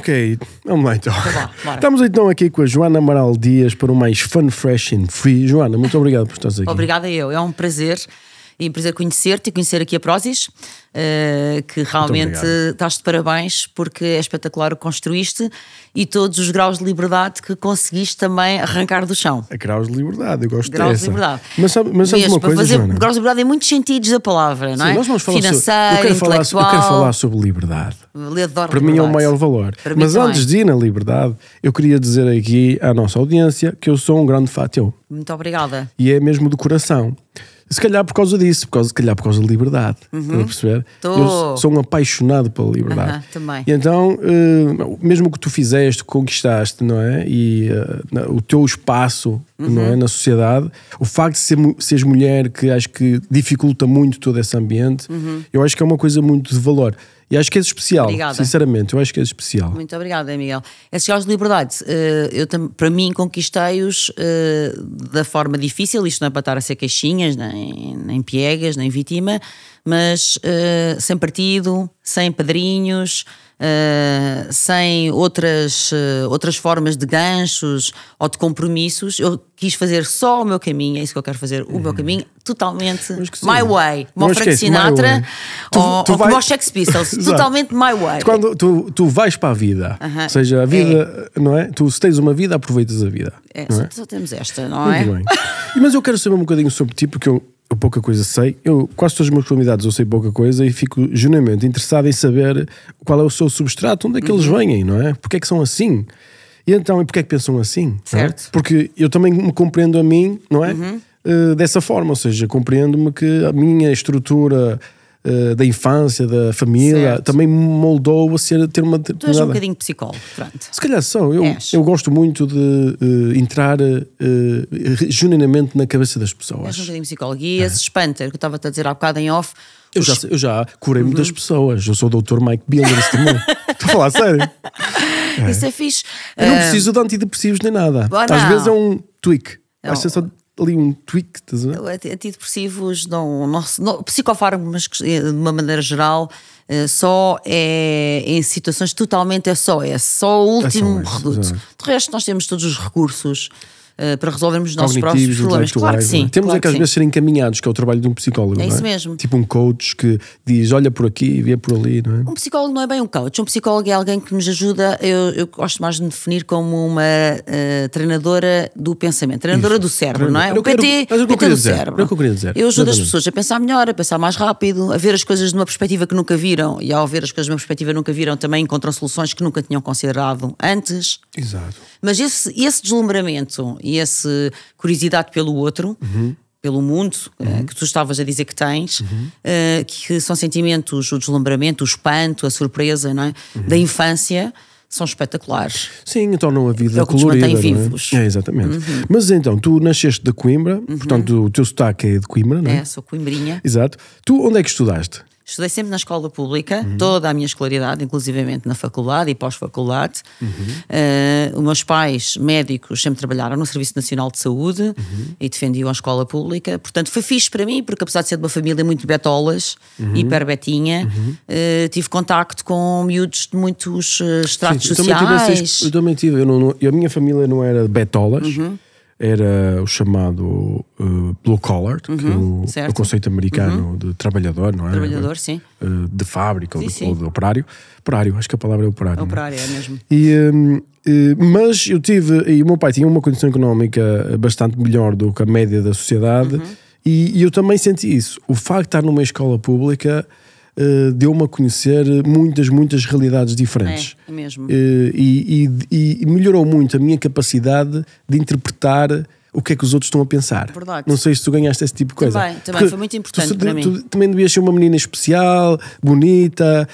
Ok, vamos lá então. Tá bom, Estamos então aqui com a Joana Amaral Dias para o mais Fun, Fresh and Free. Joana, muito obrigado por estares aqui. Obrigada eu, é um prazer. E um prazer conhecer-te e conhecer aqui a Prozis, que realmente estás de parabéns porque é espetacular o que construíste e todos os graus de liberdade que conseguiste também arrancar do chão. A graus de liberdade, eu gosto Graus dessa. de liberdade. Mas sabes Mesmo, uma para coisa, fazer Joana? graus de liberdade em muitos sentidos da palavra, não é? Sim, nós vamos falar financeiro, eu quero intelectual. falar sobre liberdade. Adoro Para mim é o maior valor. Para mim Mas também. antes de ir na liberdade, eu queria dizer aqui à nossa audiência que eu sou um grande fã teu. Muito obrigada. E é mesmo do coração. Se calhar por causa disso, se calhar por causa da liberdade. Estás a perceber? Eu sou um apaixonado pela liberdade. Também. E então, mesmo o que tu fizeste, conquistaste, não é? E o teu espaço, não é? Na sociedade, o facto de seres mulher, que acho que dificulta muito todo esse ambiente, eu acho que é uma coisa muito de valor. E acho que é especial, Obrigada. Sinceramente, eu acho que é especial. Muito obrigada, Miguel. Esses graus de liberdade, para mim, conquistei-os da forma difícil. Isto não é para estar a ser queixinhas, nem piegas, nem vítima, mas sem partido, sem padrinhos, sem outras formas de ganchos ou de compromissos. Eu quis fazer só o meu caminho, é isso que eu quero fazer, o meu caminho, totalmente my way, como o Frank Sinatra ou como o Sex Pistols, totalmente my way. Quando tu vais para a vida, ou seja, a vida, não é? Tu se tens uma vida, aproveitas a vida. Só temos esta, não é? Muito bem. Mas eu quero saber um bocadinho sobre ti, porque eu pouca coisa sei. Quase todos os meus convidados eu sei pouca coisa e fico genuinamente interessado em saber qual é o seu substrato, onde é que eles vêm, não é? Porque é que são assim? E então, porque é que pensam assim? Certo. Não é? Porque eu também me compreendo a mim, não é? Dessa forma, ou seja, compreendo-me que a minha estrutura da infância, da família, certo, também me moldou a ter uma Tu és um bocadinho psicólogo, pronto. Se calhar são. Eu gosto muito de entrar genuinamente na cabeça das pessoas. És um bocadinho psicólogo. E esse espanta, que eu estava a dizer há bocado em off. Eu já curei muitas pessoas. Eu sou o Dr. Mike Billers também. Estou a falar sério. Isso é fixe. Eu não preciso de antidepressivos nem nada. Às vezes é um tweak. Acho que é só ali um tweak. Estás a ver? Antidepressivos, psicofármacos, de uma maneira geral, só é em situações totalmente é só o último reduto. De resto, nós temos todos os recursos para resolvermos os nossos próprios problemas. Claro que sim. Temos claro que às vezes ser encaminhados, que é o trabalho de um psicólogo. É não isso mesmo. Tipo um coach que diz, olha por aqui e vê por ali, não é? Um psicólogo não é bem um coach. Um psicólogo é alguém que nos ajuda. Eu gosto mais de me definir como uma treinadora do pensamento, treinadora do cérebro, não é? O PT do cérebro. É o que eu queria dizer. Eu ajudo as pessoas a pensar melhor, a pensar mais rápido, a ver as coisas de uma perspectiva que nunca viram, e ao ver as coisas de uma perspectiva que nunca viram, também encontram soluções que nunca tinham considerado antes. Exato. Mas esse deslumbramento e essa curiosidade pelo outro, pelo mundo, que tu estavas a dizer que tens, que são sentimentos, o deslumbramento, o espanto, a surpresa, não é? Da infância, são espetaculares. Sim, tornam a vida É o que nos colorida. mantém vivos. É, exatamente. Mas então, tu nasceste de Coimbra, portanto o teu sotaque é de Coimbra, não é? Sou coimbrinha. Exato. Tu onde é que estudaste? Estudei sempre na escola pública, toda a minha escolaridade, inclusivamente na faculdade e pós-faculdade. Os meus pais, médicos, sempre trabalharam no Serviço Nacional de Saúde e defendiam a escola pública. Portanto, foi fixe para mim, porque apesar de ser de uma família muito betolas, hiper betinha, tive contacto com miúdos de muitos estratos sociais. Eu também tive. A minha família não era betolas. Era o chamado blue collar, que é o conceito americano de trabalhador, não é? Trabalhador, sim. De fábrica ou de operário. Operário, acho que a palavra é operário. Operário, é mesmo. Mas eu tive, e o meu pai tinha uma condição económica bastante melhor do que a média da sociedade, e eu também senti isso. O facto de estar numa escola pública deu-me a conhecer muitas realidades diferentes. É mesmo. E melhorou muito a minha capacidade de interpretar o que é que os outros estão a pensar. Verdade. Não sei se tu ganhaste esse tipo de coisa. Também foi muito importante para mim. Tu também devias ser uma menina especial, bonita,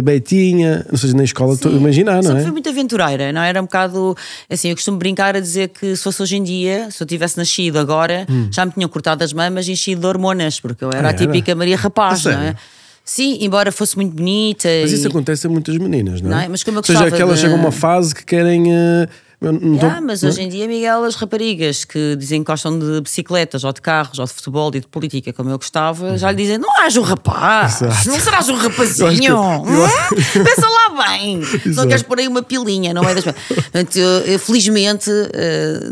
betinha, não sei, na escola estou a imaginar, não é? Sempre fui muito aventureira, não é? Era um bocado assim, eu costumo brincar a dizer que se fosse hoje em dia, se eu tivesse nascido agora, já me tinham cortado as mamas e enchido de hormonas, porque eu era a típica Maria Rapaz, não é? Sim, embora fosse muito bonita. Mas isso acontece a muitas meninas, não é? Mas como eu Ou seja, que elas chegam a uma fase que querem Mas hoje em dia, Miguel, as raparigas que dizem que gostam de bicicletas ou de carros ou de futebol e de política, como eu gostava, já lhe dizem: não és um rapaz, não serás um rapazinho, pensa lá bem, não queres pôr aí uma pilinha, não é? Portanto, eu felizmente,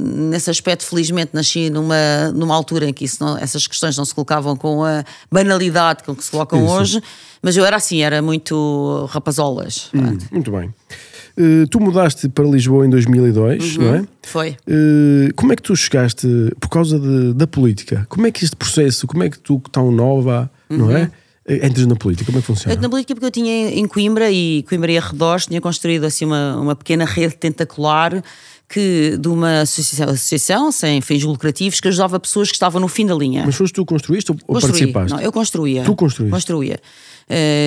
nesse aspecto, felizmente nasci numa altura em que essas questões não se colocavam com a banalidade com que se colocam hoje, mas eu era assim, era muito rapazolas. Muito bem. Tu mudaste para Lisboa em 2002, não é? Foi. Como é que tu chegaste, por causa da política? Como é que este processo, como é que tu, tão nova, não é? Entras na política, como é que funciona? Na política porque eu tinha em Coimbra e arredores, tinha construído assim uma pequena rede tentacular de uma associação sem fins lucrativos que ajudava pessoas que estavam no fim da linha. Mas foste tu que construíste ou participaste? Não, eu construía. Tu construíste? Construía.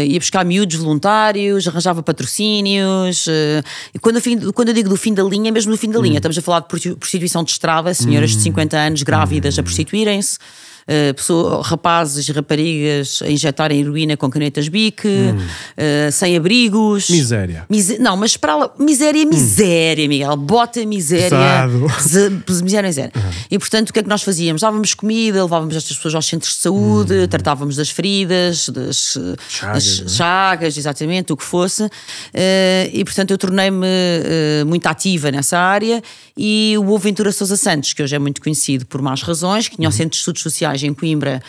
Ia buscar miúdos voluntários, arranjava patrocínios. Quando eu digo do fim da linha, mesmo do fim da linha, estamos a falar de prostituição de estrada, senhoras de 50 anos grávidas a prostituírem-se. Rapazes e raparigas a injetarem heroína com canetas Bic, sem abrigos. Miséria. Não, mas para lá, miséria, Miguel. Bota miséria. Miséria. E portanto, o que é que nós fazíamos? Dávamos comida, levávamos estas pessoas aos centros de saúde, tratávamos das feridas, das chagas, exatamente, o que fosse. E portanto, eu tornei-me muito ativa nessa área. E o Boaventura Sousa Santos, que hoje é muito conhecido por más razões, que tinha o Centro de Estudos Sociais em Coimbra,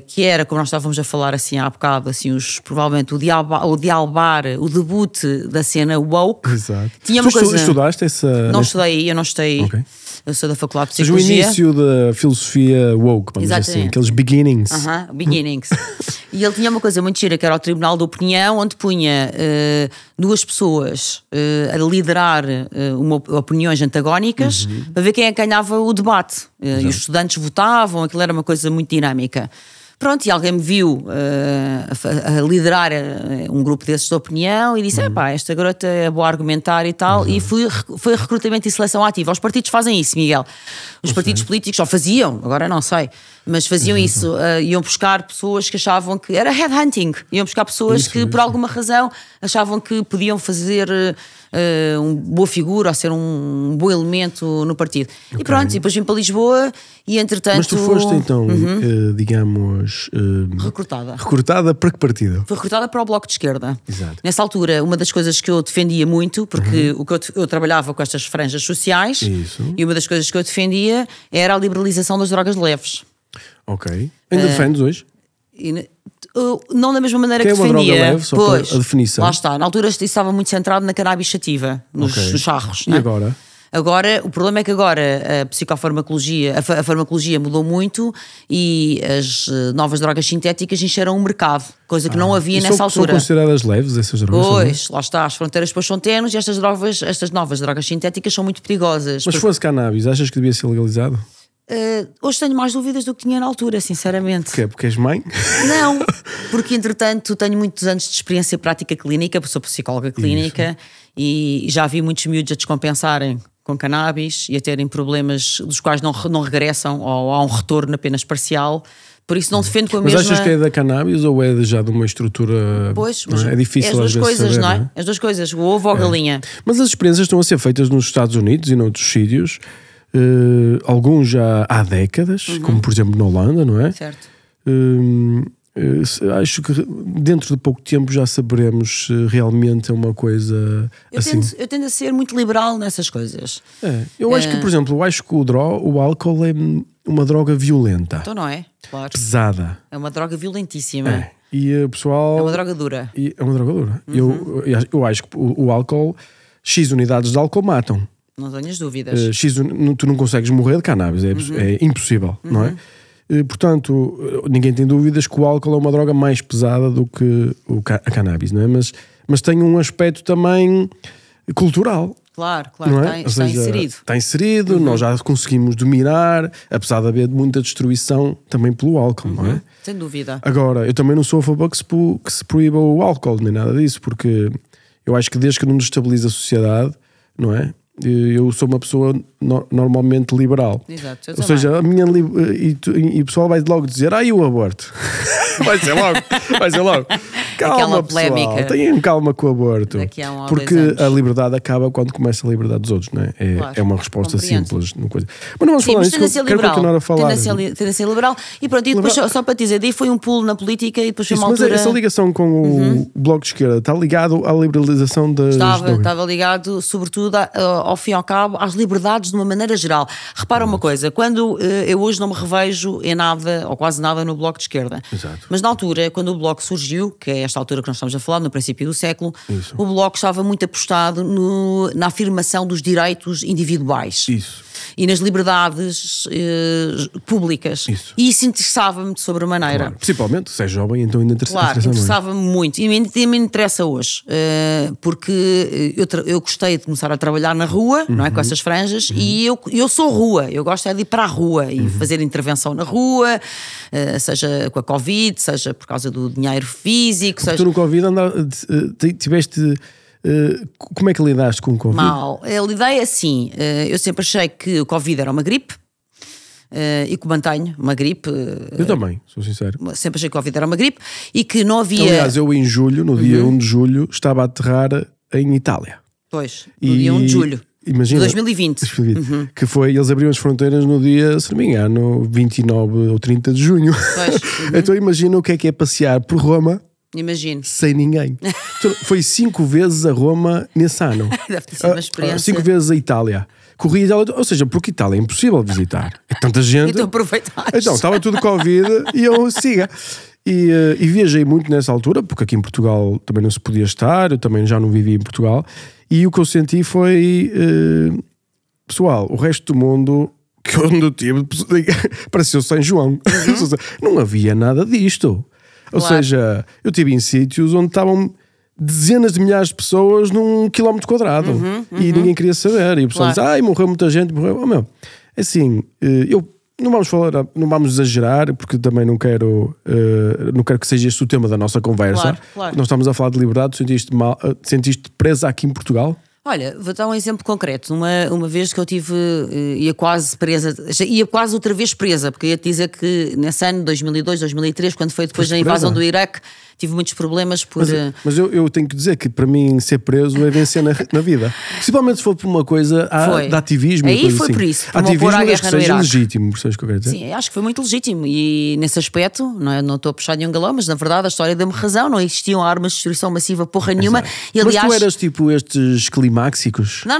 que era, como nós estávamos a falar assim há bocado, assim, provavelmente o Dialbar, o debut da cena woke. Exato. Tinha uma coisa... estudaste essa... Não estudei, eu não estudei. Okay. Eu sou da Faculdade de Psicologia. Mas o início da filosofia woke, vamos dizer assim, aqueles beginnings. Beginnings. E ele tinha uma coisa muito gira, que era o Tribunal da Opinião, onde punha duas pessoas a liderar opiniões antagónicas para ver quem é que ganhava o debate. E os estudantes votavam, aquilo era uma coisa muito dinâmica. Pronto, e alguém me viu a liderar um grupo desses de opinião e disse, esta garota é boa a argumentar e tal, e foi recrutamento e seleção ativa. Os partidos fazem isso, Miguel. Os partidos políticos já faziam, agora não sei, mas faziam isso, iam buscar pessoas que achavam que era headhunting, iam buscar pessoas que por alguma razão achavam que podiam fazer uma boa figura ou ser um bom elemento no partido. E pronto, e depois vim para Lisboa e entretanto... Mas tu foste então, digamos... Recrutada para que partido? Foi recrutada para o Bloco de Esquerda. Exato. Nessa altura, uma das coisas que eu defendia muito, porque eu trabalhava com estas franjas sociais, e uma das coisas que eu defendia era a liberalização das drogas leves. Ok. Ainda defendes hoje? Não da mesma maneira que defendia. Droga leve, só pois, a definição. Lá está. Na altura isso estava muito centrado na cannabis sativa, nos charros. E agora? Agora, o problema é que agora a psicofarmacologia, a farmacologia mudou muito e as novas drogas sintéticas encheram o mercado, coisa que não havia nessa altura. São consideradas leves essas drogas? Pois, lá está, as fronteiras depois são tenues e estas novas drogas sintéticas são muito perigosas. Mas se fosse cannabis, achas que devia ser legalizado? Hoje tenho mais dúvidas do que tinha na altura, sinceramente. Porquê? Porque és mãe? Não, porque entretanto tenho muitos anos de experiência prática clínica, sou psicóloga clínica e já vi muitos miúdos a descompensarem com cannabis e a terem problemas dos quais não regressam ou há um retorno apenas parcial. Por isso não defendo com a mesma... Mas achas que é da cannabis ou é já de uma estrutura... Pois, mas é difícil as duas coisas, saber, não é? As duas coisas, o ovo ou a galinha. Mas as experiências estão a ser feitas nos Estados Unidos e noutros sítios, alguns já há décadas, como por exemplo na Holanda, não é? Certo. Acho que dentro de pouco tempo já saberemos se realmente é uma coisa assim. Eu tendo a ser muito liberal nessas coisas. Eu acho que, por exemplo, o álcool é uma droga violenta. Então não é? Claro. Pesada. É uma droga violentíssima. E o pessoal... É uma droga dura. É uma droga dura. Eu acho que o álcool, X unidades de álcool matam. Não tenhas dúvidas. Tu não consegues morrer de cannabis, é impossível, não é? Portanto, ninguém tem dúvidas que o álcool é uma droga mais pesada do que a cannabis, não é? Mas tem um aspecto também cultural. Claro, não é? Está inserido. Está inserido, nós já conseguimos dominar, apesar de haver muita destruição também pelo álcool, não é? Sem dúvida. Agora, eu também não sou a favor que se proíba o álcool, nem nada disso, porque eu acho que desde que não destabiliza a sociedade, não é? Eu sou uma pessoa normalmente liberal. Exato, ou seja, a minha e o pessoal vai logo dizer e o aborto? vai ser logo. aquela polémica. Pessoal, tenham calma com o aborto. Porque a liberdade acaba quando começa a liberdade dos outros, não é? É uma resposta simples. Mas não vamos falar disso, quero continuar a falar. Tendência liberal. E pronto, e depois, só para te dizer, daí foi um pulo na política e depois foi uma altura... Mas essa ligação com o Bloco de Esquerda está ligado à liberalização das drogas? Estava ligado, sobretudo, ao fim e ao cabo, às liberdades de uma maneira geral. Repara uma coisa, quando eu hoje não me revejo em nada, ou quase nada, no Bloco de Esquerda. Exato. Mas na altura, quando o Bloco surgiu, que é esta altura que nós estamos a falar, no princípio do século, o Bloco estava muito apostado na afirmação dos direitos individuais. E nas liberdades públicas. E isso interessava-me de sobremaneira. Claro. Principalmente, se é jovem, então ainda interessava-me muito. E me interessa hoje. Porque eu gostei de começar a trabalhar na rua, não é? Com essas franjas, e eu sou rua. Eu gosto de ir para a rua e fazer intervenção na rua, seja com a Covid, seja por causa do dinheiro físico. Tu no Covid tiveste... como é que lidaste com o Covid? Mal. Eu lidei assim. Eu sempre achei que o Covid era uma gripe. E que mantenho uma gripe. Eu também, sou sincero. Sempre achei que o Covid era uma gripe e que não havia. Aliás, eu em julho, no dia 1 de julho, estava a aterrar em Itália. Pois, no dia 1 de julho. Imagina, 2020. Que foi, eles abriram as fronteiras no dia, se não me engano, 29 ou 30 de junho. Então imagina o que é passear por Roma. Imagino. Sem ninguém. Então, foi 5 vezes a Roma nesse ano. Deve ter sido uma experiência. 5 vezes a Itália. Corri a Itália, ou seja, porque Itália é impossível visitar. É tanta gente. Então aproveitaste. Então, estava tudo Covid e eu siga. E viajei muito nessa altura, porque aqui em Portugal também não se podia estar, eu também já não vivia em Portugal. E o que eu senti foi, pessoal, o resto do mundo que onde eu tive pareceu São João. Não havia nada disto. Ou seja, eu estive em sítios onde estavam dezenas de milhares de pessoas num quilómetro quadrado e ninguém queria saber. E o pessoal diz, morreu muita gente, morreu. Oh, meu, assim, eu não vamos falar, não vamos exagerar, porque também não quero que seja este o tema da nossa conversa. Claro. Nós estamos a falar de liberdade, sentiste presa aqui em Portugal? Olha, vou dar um exemplo concreto. Uma vez que eu ia quase presa, ia quase outra vez presa, porque eu ia te dizer que nesse ano, 2002, 2003, quando foi depois da invasão do Iraque, tive muitos problemas por... Mas eu tenho que dizer que para mim ser preso é vencer na vida. Principalmente se for por uma coisa de ativismo. Aí foi assim. Por isso, por ativismo pôr a guerra que seja legítimo, percebes o que eu quero dizer? Sim, acho que foi muito legítimo e nesse aspecto, não estou a puxar nenhum galão, mas na verdade a história deu-me razão, não existiam armas de destruição massiva porra nenhuma. E, aliás, mas tu eras tipo estes climáxicos? Não.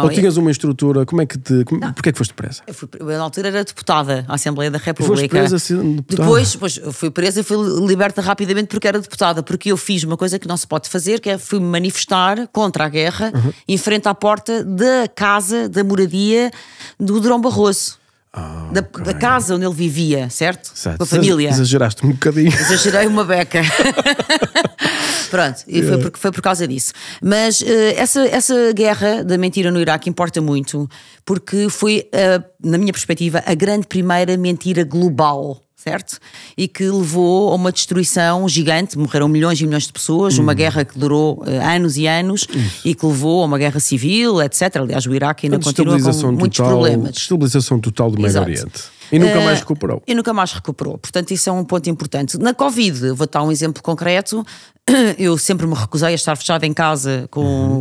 Ou tinhas uma estrutura, porquê é que foste presa? Eu na altura era deputada à Assembleia da República. Foste presa assim, deputada? Depois fui presa e fui liberta rapidamente porque era deputada, porque eu fiz uma coisa que não se pode fazer, que é fui-me manifestar contra a guerra em frente à porta da casa, da moradia do Durão Barroso. Da casa onde ele vivia, certo? Com a família. Exageraste um bocadinho. Exagerei uma beca. Pronto, e foi por causa disso. Mas essa guerra da mentira no Iraque importa muito, porque foi, na minha perspectiva, a grande primeira mentira global. Certo? E que levou a uma destruição gigante, morreram milhões e milhões de pessoas, uma guerra que durou anos e anos e que levou a uma guerra civil, etc. Aliás, o Iraque ainda continua com muitos problemas. Destabilização total do Médio Oriente. E nunca mais recuperou. Portanto, isso é um ponto importante. Na Covid, vou dar um exemplo concreto. Eu sempre me recusei a estar fechada em casa,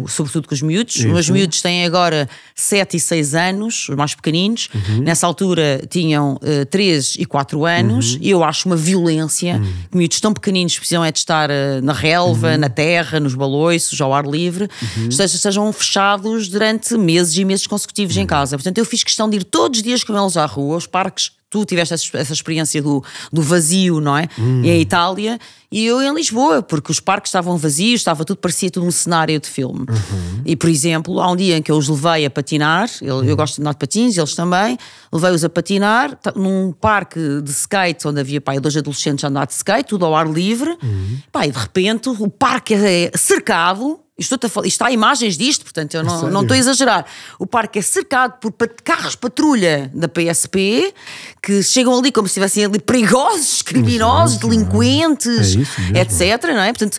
sobretudo com os miúdos. Os meus miúdos têm agora 7 e 6 anos, os mais pequeninos. Nessa altura tinham 3 e 4 anos. E eu acho uma violência que miúdos tão pequeninos precisam de estar na relva, na terra, nos baloiços, ao ar livre. Estejam fechados durante meses e meses consecutivos em casa. Portanto, eu fiz questão de ir todos os dias com eles à rua, aos parques. Tu tiveste essa experiência do vazio, não é? Em Itália e eu em Lisboa, porque os parques estavam vazios, parecia tudo um cenário de filme. E, por exemplo, há um dia em que eu os levei a patinar, eu gosto de andar de patins, eles também, levei-os a patinar num parque de skate, onde havia 2 adolescentes a andar de skate, tudo ao ar livre. E de repente o parque é cercado. Isto há imagens disto, portanto eu não estou a exagerar. O parque é cercado por carros patrulha da PSP que chegam ali como se estivessem ali perigosos, criminosos, delinquentes, etc. Não é? Portanto,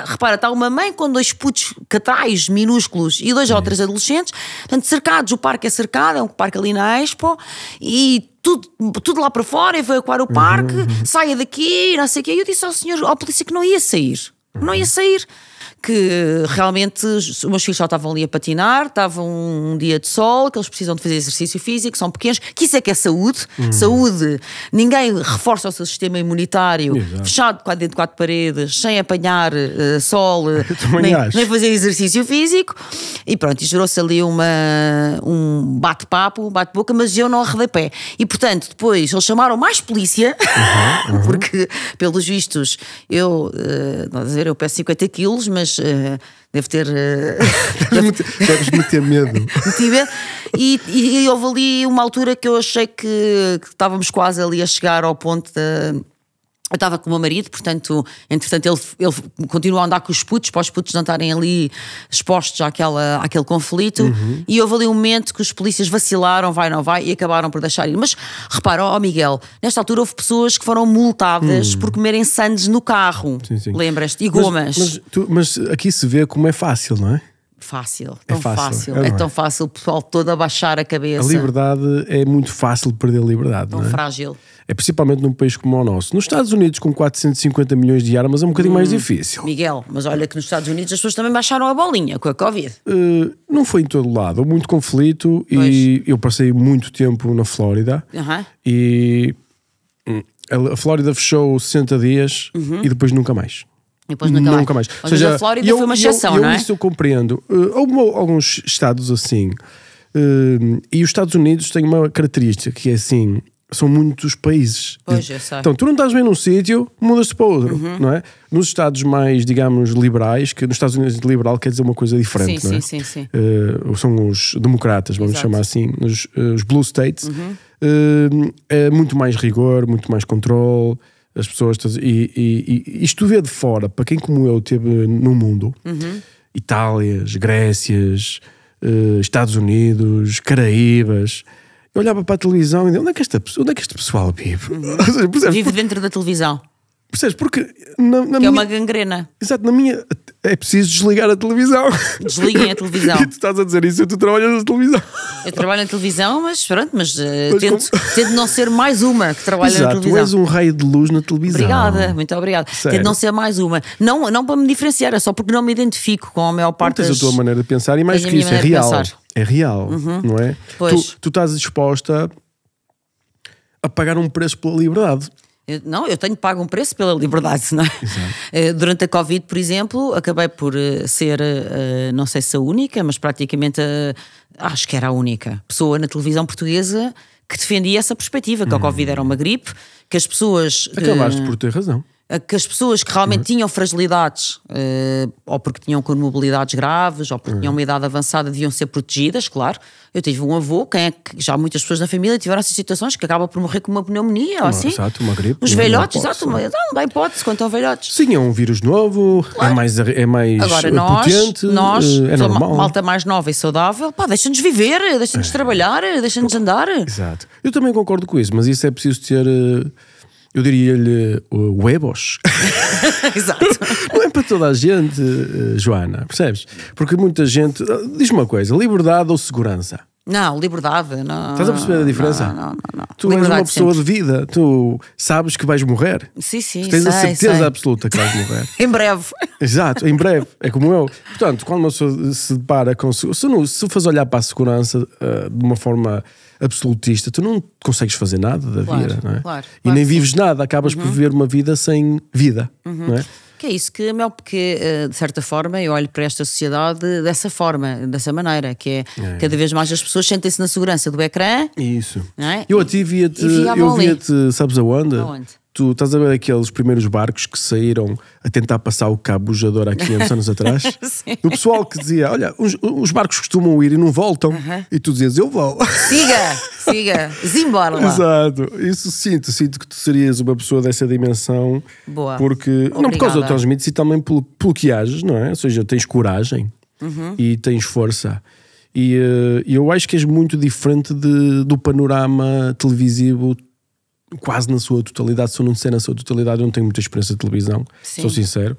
repara, está uma mãe com 2 putos catais minúsculos e 2 ou 3 adolescentes, portanto, cercados. O parque é cercado, é um parque ali na Expo e tudo lá para fora, evacuar o parque, saia daqui, não sei o quê. E eu disse ao polícia que não ia sair. Não ia sair. Que realmente os meus filhos só estavam ali a patinar, estavam um dia de sol, que eles precisam de fazer exercício físico, são pequenos, que isso é que é saúde. Saúde, ninguém reforça o seu sistema imunitário, fechado dentro de 4 paredes, sem apanhar sol, nem fazer exercício físico. E pronto, gerou-se ali um bate-papo, um bate-boca, mas eu não arredei pé. E portanto, depois eles chamaram mais polícia, porque pelos vistos eu peso 50 quilos, mas devo ter. Deves meter medo. E houve ali uma altura que eu achei que estávamos quase ali a chegar ao ponto de. Eu estava com o meu marido, portanto, entretanto, ele continua a andar com os putos, para os putos não estarem ali expostos àquele conflito. E houve ali um momento que os polícias vacilaram, vai, não vai, e acabaram por deixar ir. Mas repara, Miguel, nesta altura houve pessoas que foram multadas por comerem sandes no carro. Sim. Lembras-te? E gomas. Mas aqui se vê como é fácil, não é? Fácil, tão fácil. É tão fácil o pessoal todo abaixar a cabeça. A liberdade é muito fácil perder a liberdade. Tão frágil. É principalmente num país como o nosso. Nos Estados Unidos, com 450 milhões de armas, é um bocadinho mais difícil. Miguel, mas olha que nos Estados Unidos as pessoas também baixaram a bolinha com a Covid. Não foi em todo lado. Houve muito conflito e eu passei muito tempo na Flórida. E a Flórida fechou 60 dias e depois nunca mais. Depois nunca mais. Ou seja, a Flórida foi uma exceção, não é? Isso eu compreendo. Houve alguns estados assim. E os Estados Unidos têm uma característica que é assim... São muitos países. Pois, eu sei. Então, tu não estás bem num sítio, mudas-te para outro, não é? Nos estados mais, digamos, liberais, que nos Estados Unidos liberal quer dizer uma coisa diferente, não é? Sim. São os democratas, vamos chamar assim, os blue states. É muito mais rigor, muito mais controle, as pessoas... E isto vê de fora, para quem como eu teve no mundo, Itálias, Grécias, Estados Unidos, Caraíbas... Eu olhava para a televisão e dizia, onde é que este pessoal vive? Vive dentro da televisão. Percebes? Porque é uma gangrena. Exato, na minha é preciso desligar a televisão. Desliguem a televisão. E tu estás a dizer isso, tu trabalhas na televisão. Eu trabalho na televisão, mas pronto, tento não ser mais uma que trabalha na televisão. Tu és um raio de luz na televisão. Obrigada, muito obrigada. Tento não ser mais uma. Não para me diferenciar, é só porque não me identifico com a maior parte das... Tens a tua maneira de pensar e mais que isso, é real. É real, não é? Tu estás disposta a pagar um preço pela liberdade. Eu tenho pago um preço pela liberdade, não é? Durante a Covid, por exemplo, acabei por ser, não sei se a única, mas praticamente acho que era a única pessoa na televisão portuguesa que defendia essa perspectiva, que a Covid era uma gripe, que as pessoas... Acabaste por ter razão. Que as pessoas que realmente tinham fragilidades, ou porque tinham comorbilidades graves, ou porque tinham uma idade avançada, deviam ser protegidas, claro. Eu tive um avô, já muitas pessoas na família tiveram essas situações, que acaba por morrer com uma pneumonia, ou assim. Exato, uma gripe. Os velhotes, não dá hipótese quando estão velhotes. Sim, é um vírus novo, claro. é mais agora, potente, nós é normal. Malta mais nova e saudável, deixa-nos viver, deixa-nos trabalhar, deixa-nos andar. Exato. Eu também concordo com isso, mas isso é preciso ter... Eu diria-lhe huevos. Exato. Não é para toda a gente, Joana, percebes? Porque muita gente... Diz-me uma coisa, liberdade ou segurança? Não, liberdade. Não, estás a perceber a diferença? Não. Tu és uma pessoa de vida, tu sabes que vais morrer. Sim, tu tens a certeza absoluta que vais morrer. Em breve. Exato, em breve. É como eu. Portanto, quando uma pessoa se depara com... Se fores olhar para a segurança de uma forma... absolutista, tu não consegues fazer nada da vida, não é? Claro, e nem vives nada, acabas por viver uma vida sem vida, não é? Que é isso, porque de certa forma eu olho para esta sociedade dessa forma, dessa maneira, que é cada vez mais as pessoas sentem-se na segurança do ecrã. Isso. Não é? Eu a ti via-te, sabes aonde? tu estás a ver aqueles primeiros barcos que saíram a tentar passar o Cabo Bujador há 500 anos atrás? O pessoal que dizia, olha, os barcos costumam ir e não voltam. E tu dizias, eu vou. Siga, zimbora lá. Exato, isso sinto que tu serias uma pessoa dessa dimensão. Boa. Porque, Obrigada. não por causa do transmites e também pelo que ages, não é? Ou seja, tens coragem e tens força. E eu acho que és muito diferente do panorama televisivo quase na sua totalidade. Se eu não disser na sua totalidade, eu não tenho muita experiência de televisão, sou sincero.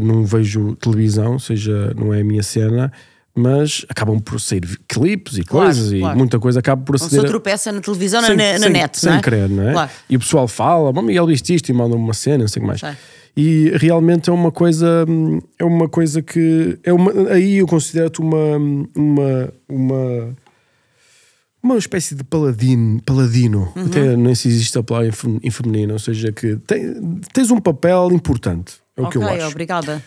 Não vejo televisão, ou seja, não é a minha cena, mas acabam por sair clipes e coisas, e muita coisa acaba por aceder. Não se tropeça na televisão, na net, sem não é? querer, não é? Claro. E o pessoal fala, bom, Miguel viste isto e manda-me uma cena, não sei o que mais. E realmente é uma coisa que aí eu considero-te uma espécie de paladino, até nem se existe a palavra em feminino, ou seja, que tens um papel importante, é o que eu acho. Obrigada.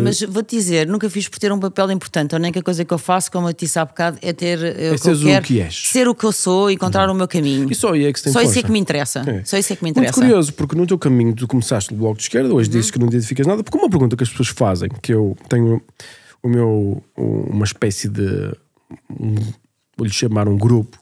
Mas vou-te dizer, nunca fiz por ter um papel importante. A única coisa que eu faço, como eu te disse há bocado, é ter o que és. Ser o que eu sou e encontrar o meu caminho. E só aí é que se tem Só força. isso é que me interessa. Muito curioso, porque no teu caminho tu começaste do Bloco de Esquerda, hoje dizes que não identificas nada, porque uma pergunta que as pessoas fazem, que eu tenho uma espécie de vou-lhe chamar um grupo,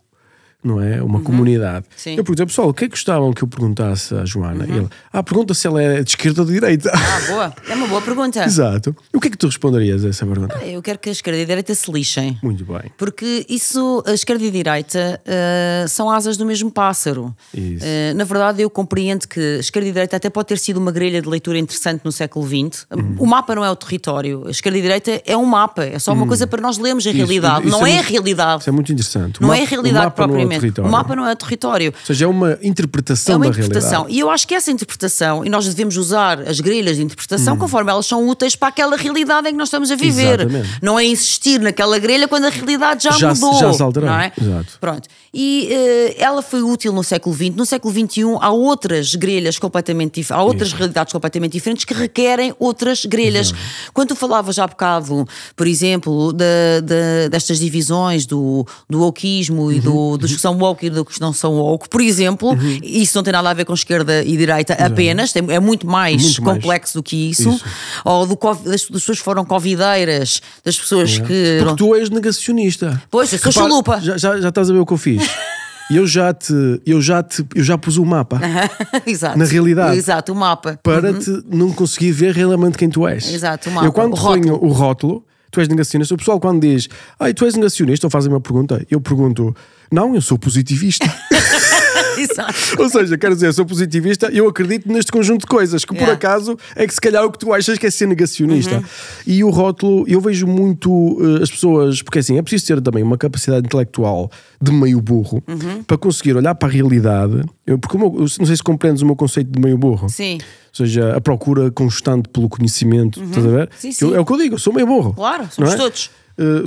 não é? Uma comunidade. Sim. Eu perguntei, pessoal, o que é que gostavam que eu perguntasse à Joana? E ele, pergunta se ela é de esquerda ou de direita. Boa. É uma boa pergunta. Exato. E o que é que tu responderias a essa pergunta? Eu quero que a esquerda e a direita se lixem. Muito bem. Porque isso, a esquerda e a direita, são asas do mesmo pássaro. Isso. Na verdade, eu compreendo que a esquerda e a direita até pode ter sido uma grelha de leitura interessante no século XX. O mapa não é o território. A esquerda e a direita é um mapa. É só uma coisa para nós lermos a realidade. Isso não é a muito, realidade. Isso é muito interessante. Não é a realidade propriamente. O mapa não é o território. Ou seja, é uma interpretação da realidade. E eu acho que essa interpretação, e nós devemos usar as grelhas de interpretação conforme elas são úteis para aquela realidade em que nós estamos a viver. Exatamente. Não é insistir naquela grelha quando a realidade já mudou. Já se alterou. Não é? Exato. Pronto. E ela foi útil no século XX. No século XXI há outras grelhas completamente diferentes, há outras realidades completamente diferentes que requerem outras grelhas. Exato. Quando tu falavas já há bocado, por exemplo, destas divisões do wokeismo e dos que são woke e dos que não são woke, por exemplo, isso não tem nada a ver com esquerda e direita apenas, é muito mais complexo do que isso. Ou das pessoas que foram covideiras, das pessoas que... Porque tu és negacionista. Pois, eu sou chalupa. Já estás a ver o que eu fiz? Eu já pus o mapa. Exato. Na realidade. Exato, o mapa. Para te não conseguir ver realmente quem tu és. Exato, o mapa. Eu quando ponho o rótulo, tu és negacionista, o pessoal quando diz, tu és negacionista, ou fazem uma pergunta, eu pergunto, não, eu sou positivista. Exato. Ou seja, quero dizer, sou positivista, eu acredito neste conjunto de coisas, que por acaso é que se calhar o que tu achas que é ser negacionista. E o rótulo, eu vejo muito as pessoas, porque assim, é preciso ter também uma capacidade intelectual de meio burro para conseguir olhar para a realidade, porque eu não sei se compreendes o meu conceito de meio burro. Sim. Ou seja, a procura constante pelo conhecimento, estás a ver? Sim, sim. É o que eu digo, eu sou meio burro. Claro, somos todos.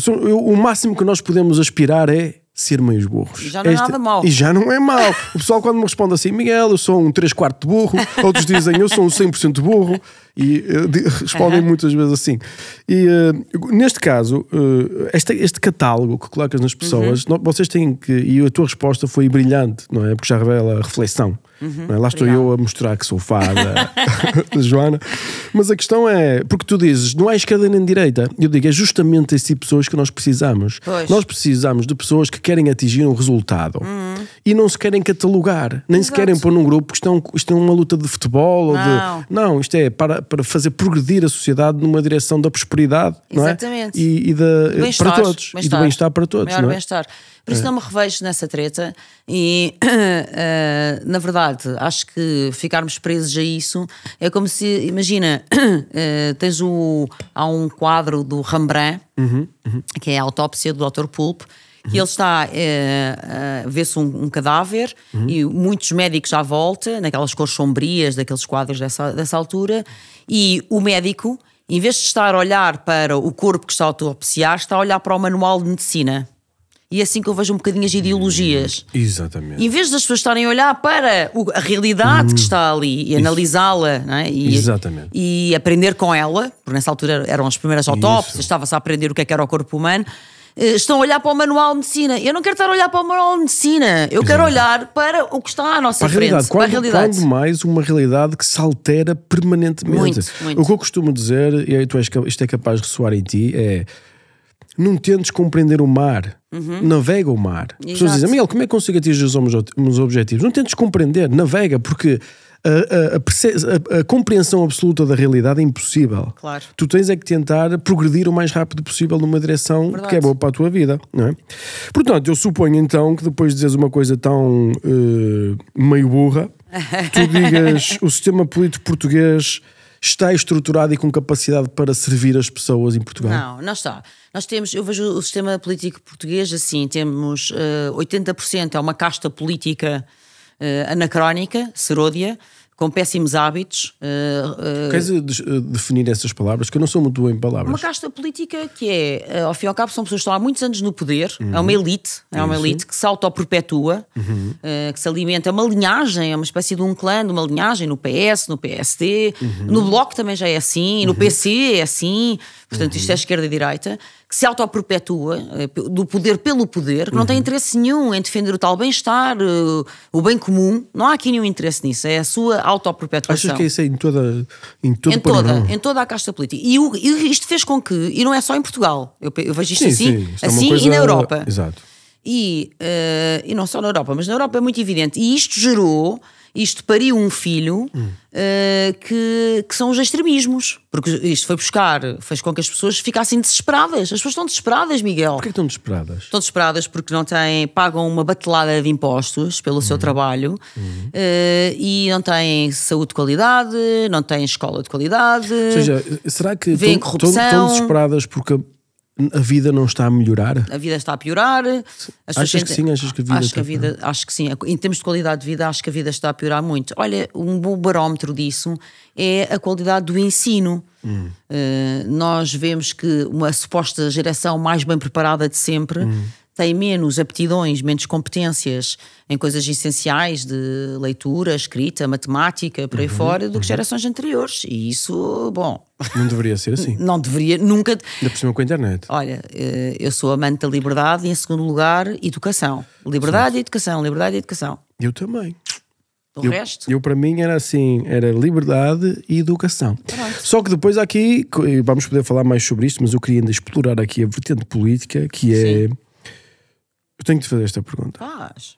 O máximo que nós podemos aspirar é ser meios burros. E já não é nada mau. E já não é mau. O pessoal quando me responde assim, Miguel, eu sou um 3/4 de burro, outros dizem eu sou um 100% de burro, e respondem muitas vezes assim. E neste caso, este catálogo que colocas nas pessoas, vocês têm que, e a tua resposta foi brilhante, não é? Porque já revela a reflexão. Não é? Lá estou eu a mostrar que sou fada da Joana, mas a questão é, porque tu dizes, não há esquerda nem direita, eu digo, é justamente esse tipo de pessoas que nós precisamos. Pois. Nós precisamos de pessoas que querem atingir um resultado e não se querem catalogar, nem se querem pôr num grupo, porque isto é uma luta de futebol não, isto é para fazer progredir a sociedade numa direção da prosperidade. Exatamente. Não é? E para todos, e do bem-estar para todos. Maior não é? bem-estar. Por isso não me revejo nessa treta e, na verdade, acho que ficarmos presos a isso é como se, imagina, há um quadro do Rembrandt, que é a autópsia do Dr. Pulp, que ele está a ver-se um cadáver e muitos médicos à volta, naquelas cores sombrias daqueles quadros dessa altura, e o médico, em vez de estar a olhar para o corpo que está a autopsiar, está a olhar para o manual de medicina. E é assim que eu vejo um bocadinho as ideologias. Exatamente. Em vez das pessoas estarem a olhar para a realidade que está ali e analisá-la, não é? Exatamente. E aprender com ela, porque nessa altura eram as primeiras autópsias, estava-se a aprender o que era o corpo humano. estão a olhar para o manual de medicina. Eu não quero estar a olhar para o manual de medicina. Eu quero olhar para o que está à nossa frente. Para a realidade. Quando mais uma realidade que se altera permanentemente. Muito. O que eu costumo dizer, e aí isto é capaz de ressoar em ti, é: não tentes compreender o mar, navega o mar. As pessoas dizem: Miguel, como é que consigo atingir os objetivos? Não tentes compreender, navega, porque a compreensão absoluta da realidade é impossível. Claro. Tu tens é que tentar progredir o mais rápido possível numa direção que é boa para a tua vida, não é? Portanto, eu suponho então que depois de dizeres uma coisa tão meio burra, tu digas: o sistema político português está estruturado e com capacidade para servir as pessoas em Portugal? Não está. Nós temos, eu vejo o sistema político português assim, temos 80% é uma casta política anacrónica, seródia, com péssimos hábitos. Queres definir essas palavras? Que eu não sou muito bom em palavras. Uma casta política que é, ao fim e ao cabo, são pessoas que estão há muitos anos no poder, é uma elite que se autoperpetua, que se alimenta, é uma linhagem, é uma espécie de um clã, de uma linhagem no PS, no PSD, no Bloco também já é assim, no PC é assim, portanto isto é esquerda e direita, que se autoperpetua do poder pelo poder, que não tem interesse nenhum em defender o tal bem-estar, o bem comum. Não há aqui nenhum interesse nisso, é a sua autoperpetuação. Achas que é isso aí em todo em toda a casta política. E isto fez com que, e não é só em Portugal, eu vejo isto assim e na Europa. Exato. E não só na Europa, mas na Europa é muito evidente. E isto pariu um filho que são os extremismos. Porque isto fez com que as pessoas ficassem desesperadas. As pessoas estão desesperadas, Miguel. Porquê estão desesperadas? Estão desesperadas porque pagam uma batelada de impostos pelo seu trabalho e não têm saúde de qualidade, não têm escola de qualidade. Ou seja, será que estão desesperadas porque a vida não está a melhorar? A vida está a piorar. Achas que sim? Achas que a vida acho que sim. Em termos de qualidade de vida, acho que a vida está a piorar muito. Olha, um bom barómetro disso é a qualidade do ensino. Nós vemos que uma suposta geração mais bem preparada de sempre tem menos aptidões, menos competências em coisas essenciais de leitura, escrita, matemática, por aí fora, do que gerações anteriores. E isso, bom... Não deveria ser assim. Não deveria, nunca... Ainda por cima com a internet. Olha, eu sou amante da liberdade e, em segundo lugar, educação. Liberdade e educação, liberdade e educação. Eu também. O resto? Eu para mim era assim, era liberdade e educação. Pronto. Só que depois aqui, vamos poder falar mais sobre isto, mas eu queria ainda explorar aqui a vertente política, que é... Eu tenho que te fazer esta pergunta. Faz.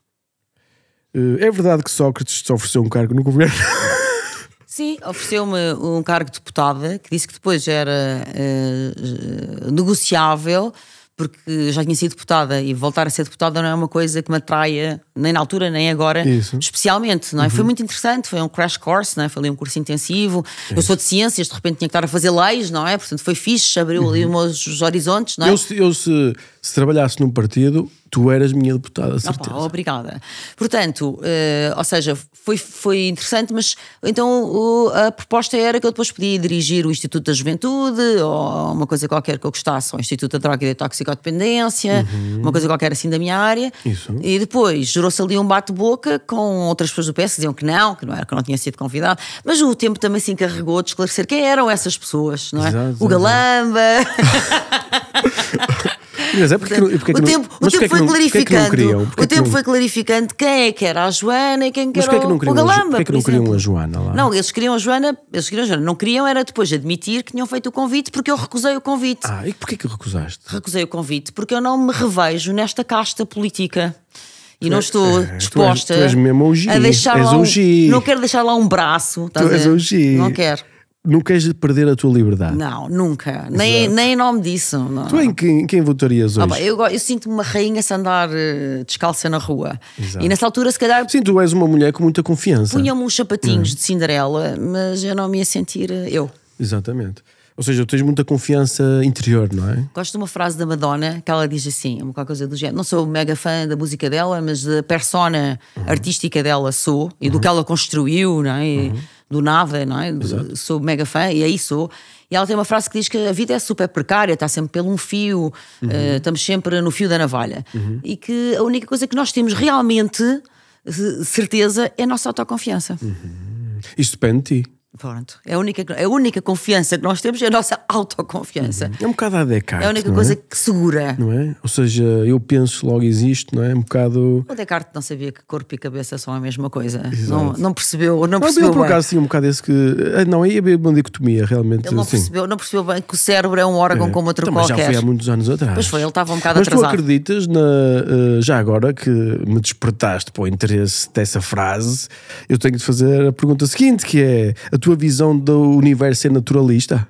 É verdade que Sócrates te ofereceu um cargo no governo? Sim, ofereceu-me um cargo de deputada, que disse que depois era negociável, porque já tinha sido deputada e voltar a ser deputada não é uma coisa que me atraia, nem na altura, nem agora, especialmente, não é? Foi muito interessante, foi um crash course, não é? Foi ali um curso intensivo. Eu sou de ciências, de repente tinha que estar a fazer leis, não é? Portanto foi fixe, abriu ali os horizontes, não é? Eu se trabalhasse num partido, tu eras minha deputada, certeza. Obrigada. Portanto, ou seja, foi interessante, mas então a proposta era que eu depois podia dirigir o Instituto da Juventude, ou uma coisa qualquer que eu gostasse, ou o Instituto da Droga e da Toxicodependência, uma coisa qualquer assim da minha área. Isso. E depois gerou-se ali um bate-boca com outras pessoas do PS que diziam que não era, que eu não tinha sido convidado, mas o tempo também se encarregou de esclarecer quem eram essas pessoas, não é? Exato, o Galamba... Mas é porque, o tempo foi clarificando. O tempo foi clarificando quem é que era a Joana e quem que era o Galamba. Porquê que não queriam a Joana lá? Não, eles queriam a Joana. Não queriam era depois admitir que tinham feito o convite, porque eu recusei o convite. E porquê que recusaste? Recusei o convite porque eu não me revejo nesta casta política. E não estou disposta tu és mesmo OG. A deixar és lá OG. não quero deixar lá um braço. Tu és OG. Não quero. Não queres perder a tua liberdade? Não, nunca. Nem em nome disso. Não. Tu em quem votarias hoje? Eu sinto-me uma rainha se andar descalça na rua. Exato. E nessa altura, se calhar... Sim, tu és uma mulher com muita confiança. Punham-me uns sapatinhos de Cinderela, mas eu não me ia sentir eu. Exatamente. Ou seja, tu tens muita confiança interior, não é? Gosto de uma frase da Madonna que ela diz assim, uma coisa do género. Não sou mega fã da música dela, mas da persona artística dela sou, e do que ela construiu, não é? E do nada, não é? Sou mega fã e aí sou. E ela tem uma frase que diz que a vida é super precária, está sempre pelo um fio, estamos sempre no fio da navalha. E que a única coisa que nós temos realmente certeza é a nossa autoconfiança. Isto depende de ti. Pronto. A única confiança que nós temos é a nossa autoconfiança. É um bocado a Descartes. É a única coisa que segura. Não é? Ou seja, eu penso, logo existo, não é? Um bocado. O Descartes não sabia que corpo e cabeça são a mesma coisa. Exato. Não percebeu. Não Ele percebeu por bem. acaso tinha um bocado esse que. Não, aí é uma dicotomia, realmente. Ele não percebeu bem que o cérebro é um órgão como outro Também qualquer. já foi há muitos anos atrás. Pois foi, ele estava um bocado Mas atrasado. tu acreditas, já agora que me despertaste para o interesse dessa frase, eu tenho de fazer a pergunta seguinte, que é: a tua visão do universo é naturalista?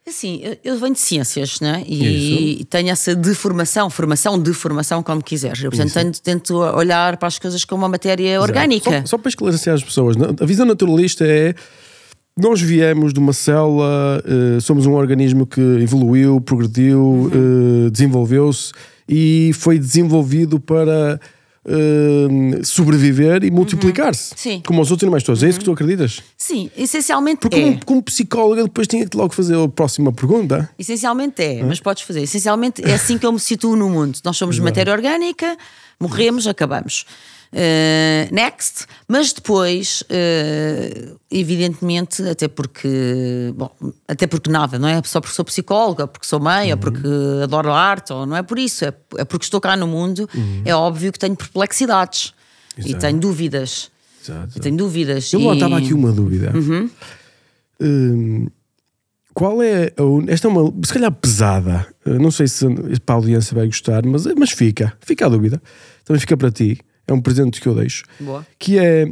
Assim, eu venho de ciências, né? E tenho essa deformação, como quiseres. Eu, portanto, tento olhar para as coisas como uma matéria orgânica. Só para esclarecer às pessoas, a visão naturalista é: nós viemos de uma célula, somos um organismo que evoluiu, progrediu, desenvolveu-se e foi desenvolvido para sobreviver e multiplicar-se. Sim. Como os outros animais todos. É isso que tu acreditas? Sim, essencialmente Porque como psicóloga depois tinha que logo fazer a próxima pergunta. Essencialmente mas podes fazer. Essencialmente é assim que eu me situo no mundo. Nós somos matéria orgânica, morremos, acabamos. Next. Mas depois, evidentemente, até porque nada, não é só porque sou psicóloga, porque sou mãe, ou porque adoro arte, ou não é por isso, é porque estou cá no mundo. É óbvio que tenho perplexidades. Exato. E tenho dúvidas. Exato. Eu tenho dúvidas. Eu estava aqui uma dúvida. Qual é esta é uma, se calhar pesada, não sei se para a audiência vai gostar, mas fica a dúvida, também fica para ti, é um presente que eu deixo. Boa. Que é,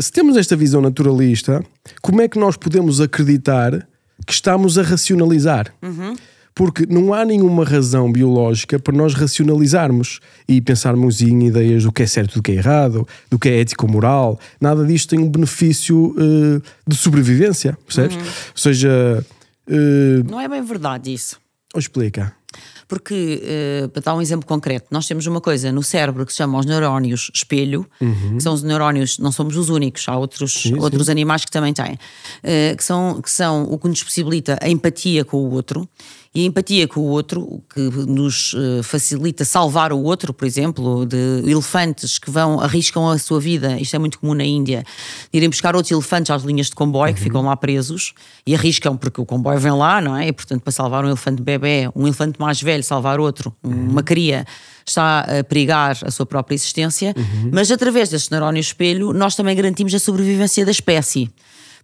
se temos esta visão naturalista, como é que nós podemos acreditar que estamos a racionalizar? Porque não há nenhuma razão biológica para nós racionalizarmos e pensarmos em ideias do que é certo e do que é errado, do que é ético ou moral. Nada disto tem um benefício de sobrevivência, percebes? Ou seja... Não é bem verdade isso. Explica. Porque, para dar um exemplo concreto, nós temos uma coisa no cérebro que se chama os neurónios espelho, que são os neurónios, não somos os únicos, há outros animais que também têm, que são o que nos possibilita a empatia com o outro. E a empatia com o outro, o que nos facilita salvar o outro, por exemplo, de elefantes que arriscam a sua vida, isto é muito comum na Índia, de irem buscar outros elefantes às linhas de comboio, que ficam lá presos, e arriscam porque o comboio vem lá, não é? E, portanto, para salvar um elefante bebê, um elefante mais velho, salvar outro, uma cria, está a perigar a sua própria existência, mas através deste neurónio espelho, nós também garantimos a sobrevivência da espécie.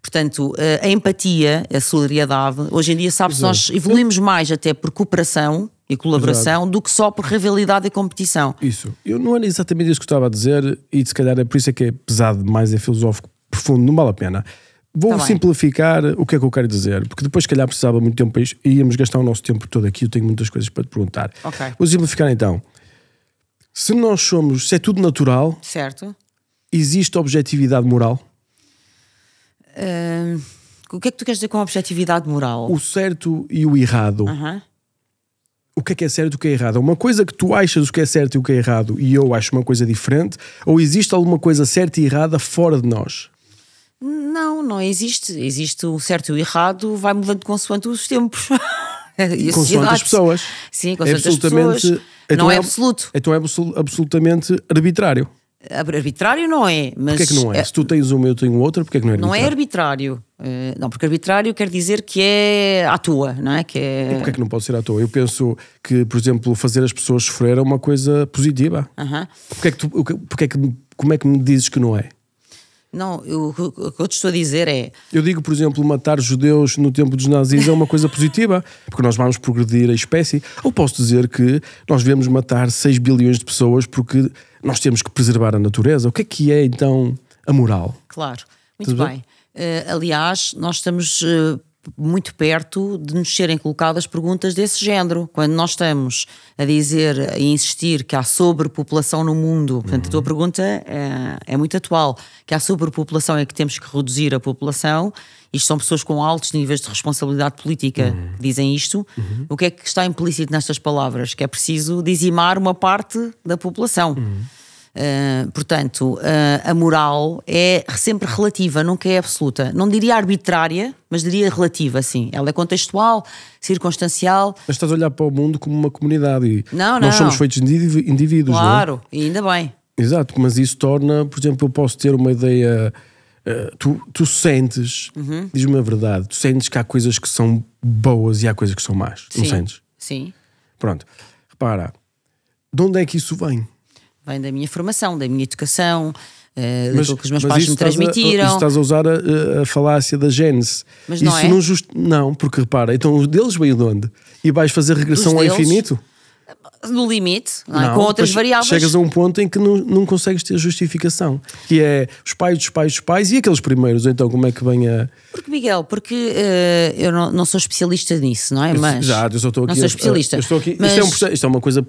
Portanto, a empatia, a solidariedade, hoje em dia sabe-se nós evoluímos mais até por cooperação e colaboração do que só por rivalidade e competição. Isso. Eu não era exatamente isso que estava a dizer e se calhar é por isso é que é pesado demais, é filosófico, profundo, não vale a pena. Vou simplificar o que é que eu quero dizer, porque depois se calhar precisava muito tempo para isto e íamos gastar o nosso tempo todo aqui, eu tenho muitas coisas para te perguntar. Okay. Vou simplificar então. Se é tudo natural, certo, existe objetividade moral? O que é que tu queres dizer com objetividade moral? O certo e o errado. O que é certo e o que é errado? É uma coisa que tu achas o que é certo e o que é errado e eu acho uma coisa diferente? Ou existe alguma coisa certa e errada fora de nós? Não existe. Existe o certo e o errado, vai mudando consoante os tempos. E consoante as pessoas. Sim, consoante as pessoas. Não é absoluto. Então é absolutamente arbitrário. Arbitrário não é, mas... Porquê é que não é? Se tu tens uma e eu tenho outra, porquê é que não é arbitrário? Não é arbitrário. Não, porque arbitrário quer dizer que é à toa, não é? E porquê é que não pode ser à toa? Eu penso que, por exemplo, fazer as pessoas sofrer é uma coisa positiva. Como é que me dizes que não é? Não, o que eu te estou a dizer é... Eu digo, por exemplo, matar judeus no tempo dos nazis é uma coisa positiva, porque nós vamos progredir a espécie. Ou posso dizer que nós devemos matar 6 bilhões de pessoas porque nós temos que preservar a natureza. O que é então a moral? Claro, muito bem. Aliás, nós estamos muito perto de nos serem colocadas perguntas desse género. Quando nós estamos a dizer e insistir que há sobrepopulação no mundo, portanto a tua pergunta é muito atual, que há sobrepopulação é que temos que reduzir a população, isto são pessoas com altos níveis de responsabilidade política que dizem isto, o que é que está implícito nestas palavras? Que é preciso dizimar uma parte da população. Portanto, a moral é sempre relativa, nunca é absoluta. Não diria arbitrária, mas diria relativa, sim. Ela é contextual, circunstancial. Mas estás a olhar para o mundo como uma comunidade e nós somos feitos de indivíduos, claro, não é? e ainda bem. Exato, mas isso torna, por exemplo, eu posso ter uma ideia tu sentes, diz-me a verdade, tu sentes que há coisas que são boas e há coisas que são más. Não sentes? Sim. Pronto. Repara, de onde é que isso vem? Vem da minha formação, da minha educação, daquilo que os meus pais me transmitiram. Isso estás a usar a falácia da gênese. Mas não isso é? Não, porque repara, então o deles veio de onde? E vais fazer regressão ao infinito? No limite, não é? Com outras variáveis. Chegas a um ponto em que não consegues ter justificação. Que é os pais dos pais dos pais e aqueles primeiros, então como é que vem a... Porque, Miguel, eu não sou especialista nisso, não é? Eu só estou aqui... Não sou especialista. Isto é uma coisa...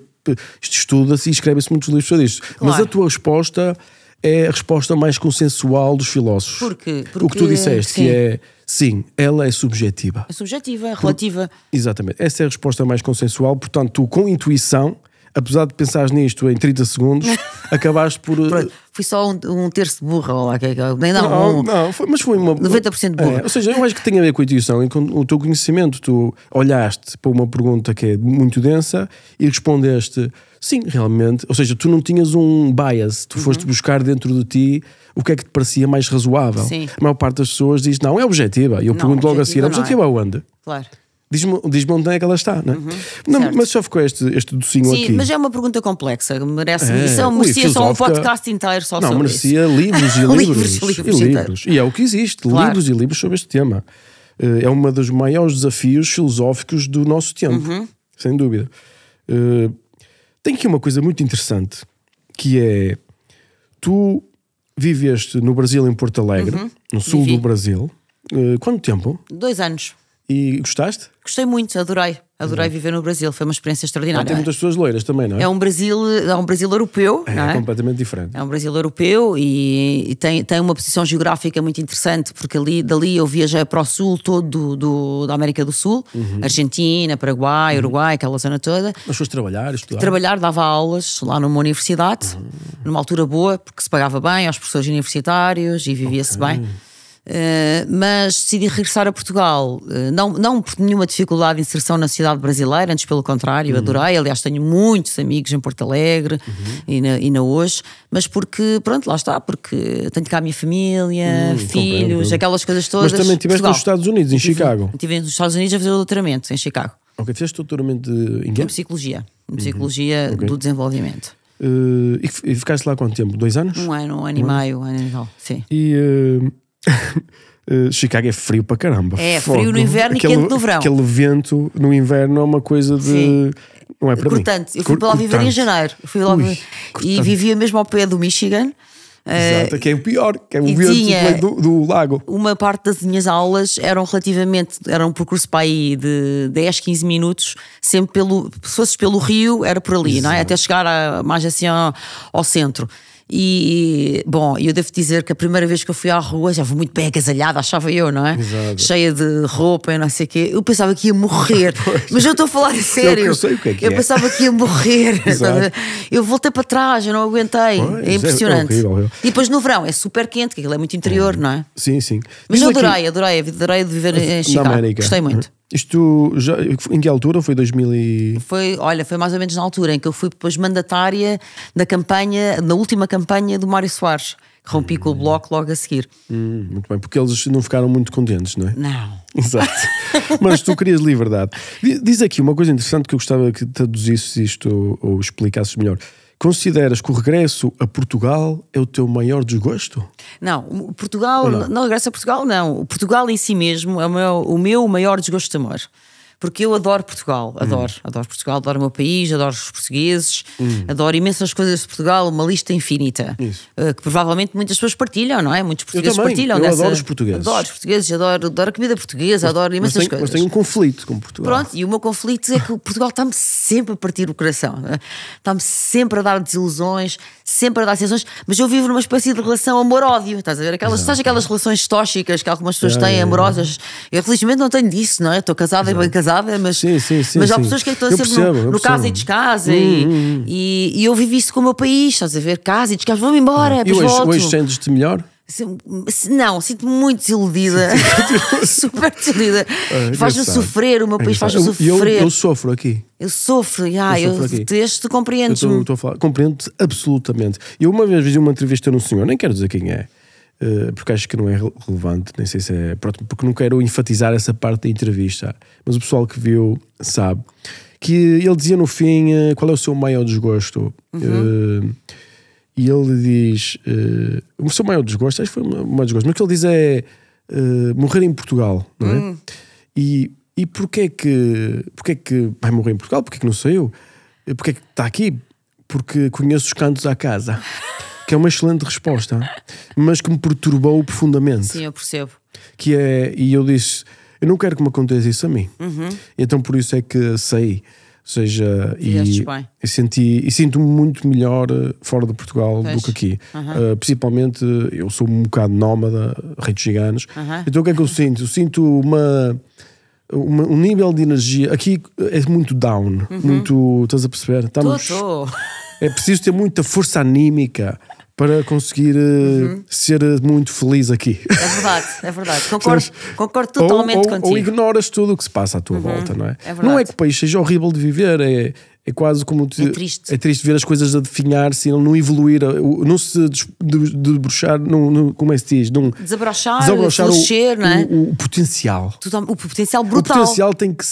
Isto estuda-se e escreve-se muitos livros sobre isto. Claro. Mas a tua resposta é a resposta mais consensual dos filósofos. Porque o que tu disseste, sim. Que é... Sim, ela é subjetiva. É subjetiva, é relativa. Exatamente. Essa é a resposta mais consensual. Portanto, tu, com intuição, apesar de pensares nisto em 30 segundos, acabaste por... Pronto, fui só um terço de burra, ou lá, nem mas foi uma... 90% de burra. Ou seja, eu acho que tem a ver com a intuição e com o teu conhecimento. Tu olhaste para uma pergunta que é muito densa e respondeste sim, realmente. Ou seja, tu não tinhas um bias, tu foste buscar dentro de ti o que é que te parecia mais razoável. Sim. A maior parte das pessoas diz, não, é objetiva. E eu pergunto logo a seguir, objetiva aonde? Claro. Diz-me onde é que ela está, não é? Não, mas só ficou este docinho aqui. Sim, mas é uma pergunta complexa. Merecia só um podcast inteiro só sobre isso. Não, merecia livros e livros. E é o que existe, claro. Livros e livros sobre este tema. É um dos maiores desafios filosóficos do nosso tempo, sem dúvida. Tem aqui uma coisa muito interessante, que é, tu viveste no Brasil, em Porto Alegre, no sul do Brasil. Quanto tempo? 2 anos. E gostaste? Gostei muito, adorei viver no Brasil, foi uma experiência extraordinária. Tem muitas pessoas loiras também, não é? É um Brasil europeu, não é? É completamente diferente. É um Brasil europeu e tem uma posição geográfica muito interessante, porque dali eu viajei para o sul todo da América do Sul, Argentina, Paraguai, Uruguai, aquela zona toda. Mas foste trabalhar, estudar? Trabalhar, dava aulas lá numa universidade, numa altura boa, porque se pagava bem aos professores universitários e vivia-se bem. Mas decidi regressar a Portugal, não por nenhuma dificuldade de inserção na sociedade brasileira, antes pelo contrário, adorei. Aliás, tenho muitos amigos em Porto Alegre e na hoje, mas porque, pronto, lá está, porque tenho cá a minha família, filhos, aquelas coisas todas. Mas também estiveste nos Estados Unidos, em Chicago. Estive nos Estados Unidos a fazer o doutoramento em Chicago. Ok, fizeste doutoramento em psicologia, do desenvolvimento. E ficaste lá quanto tempo? 2 anos? Um ano e meio, sim. E Chicago é frio para caramba. É frio no inverno e quente no verão. Aquele vento no inverno é uma coisa de... Sim. Não é para mim. Eu fui para lá viver em janeiro. E vivia mesmo ao pé do Michigan. Exato, que é o pior, que é o vento do lago. Uma parte das minhas aulas era um percurso para aí de 10, 15 minutos, sempre se fosses pelo rio, era por ali, não é? Até chegar mais assim ao centro. E, bom, eu devo dizer que a primeira vez que eu fui à rua já fui muito bem agasalhada, achava eu, não é? Exato. Cheia de roupa e não sei o quê. Eu pensava que ia morrer, mas eu estou a falar a sério. Eu sei o que é que eu pensava que ia morrer. Eu voltei para trás, eu não aguentei. É impressionante. Horrível. E depois no verão é super quente, que aquilo é muito interior, não é? Sim. Mas eu adorei de viver em Chicago. Gostei muito. Isto já, em que altura? Foi 2000 e... Foi mais ou menos na altura em que eu fui depois mandatária na última campanha do Mário Soares, que rompi com o Bloco logo a seguir. Muito bem, porque eles não ficaram muito contentes, não é? Não. Exato. Mas tu querias liberdade. Diz aqui uma coisa interessante que eu gostava que traduzisses isto ou explicasses melhor. Consideras que o regresso a Portugal é o teu maior desgosto? Não, Portugal, não regresso a Portugal, não. O Portugal em si mesmo é o meu maior desgosto de amor. Porque eu adoro Portugal, adoro Portugal, adoro o meu país, adoro os portugueses, adoro imensas coisas de Portugal, uma lista infinita, que provavelmente muitas pessoas partilham, não é? Muitos portugueses partilham. Eu adoro os portugueses. Adoro os portugueses, adoro a comida portuguesa, adoro imensas coisas. Mas tenho um conflito com Portugal. Pronto, e o meu conflito é que Portugal está-me sempre a partir o coração, está-me sempre a dar desilusões, sempre a dar decisões, mas eu vivo numa espécie de relação amor-ódio, estás a ver? Aquelas relações tóxicas que algumas pessoas têm, amorosas. Eu felizmente não tenho disso, não é? Estou casada e bem casada, mas há pessoas que estão sempre no casa e descasa e eu vivi isso com o meu país, estás a ver? Casa e descasa, vou-me embora, e hoje sentes-te melhor? Não, sinto-me muito desiludida. Super desiludida. Faz-me sofrer, o meu país faz-me sofrer. Eu sofro aqui. Eu sofro, tu compreendes-me. Compreendo-te absolutamente. Eu uma vez vi uma entrevista num senhor, nem quero dizer quem é, porque acho que não é relevante, nem sei se é. Pronto, porque não quero enfatizar essa parte da entrevista, mas o pessoal que viu sabe que ele dizia no fim qual é o seu maior desgosto. E ele diz: o seu maior desgosto, acho que foi o maior desgosto, mas o que ele diz é morrer em Portugal, não é? E porquê é que vai morrer em Portugal? Porquê é que não saiu? Porquê é que está aqui? Porque conheço os cantos à casa. Que é uma excelente resposta, mas que me perturbou profundamente. Sim, eu percebo. Que é, e eu disse: eu não quero que me aconteça isso a mim. Então por isso é que saí. Ou seja, e sinto-me muito melhor fora de Portugal do que aqui. Principalmente, eu sou um bocado nómada, rei dos gigantes. Então o que é que eu sinto? Eu sinto um nível de energia. Aqui é muito down. Muito, estás a perceber? É preciso ter muita força anímica para conseguir ser muito feliz aqui. É verdade. Concordo totalmente contigo. Ou ignoras tudo o que se passa à tua volta, não é? Não é que o país seja horrível de viver, é quase como... É triste. É triste ver as coisas a definhar-se, não evoluir, não se debruxar, como é que se diz? Desabrochar florescer, não é? O potencial. O potencial brutal. O potencial tem que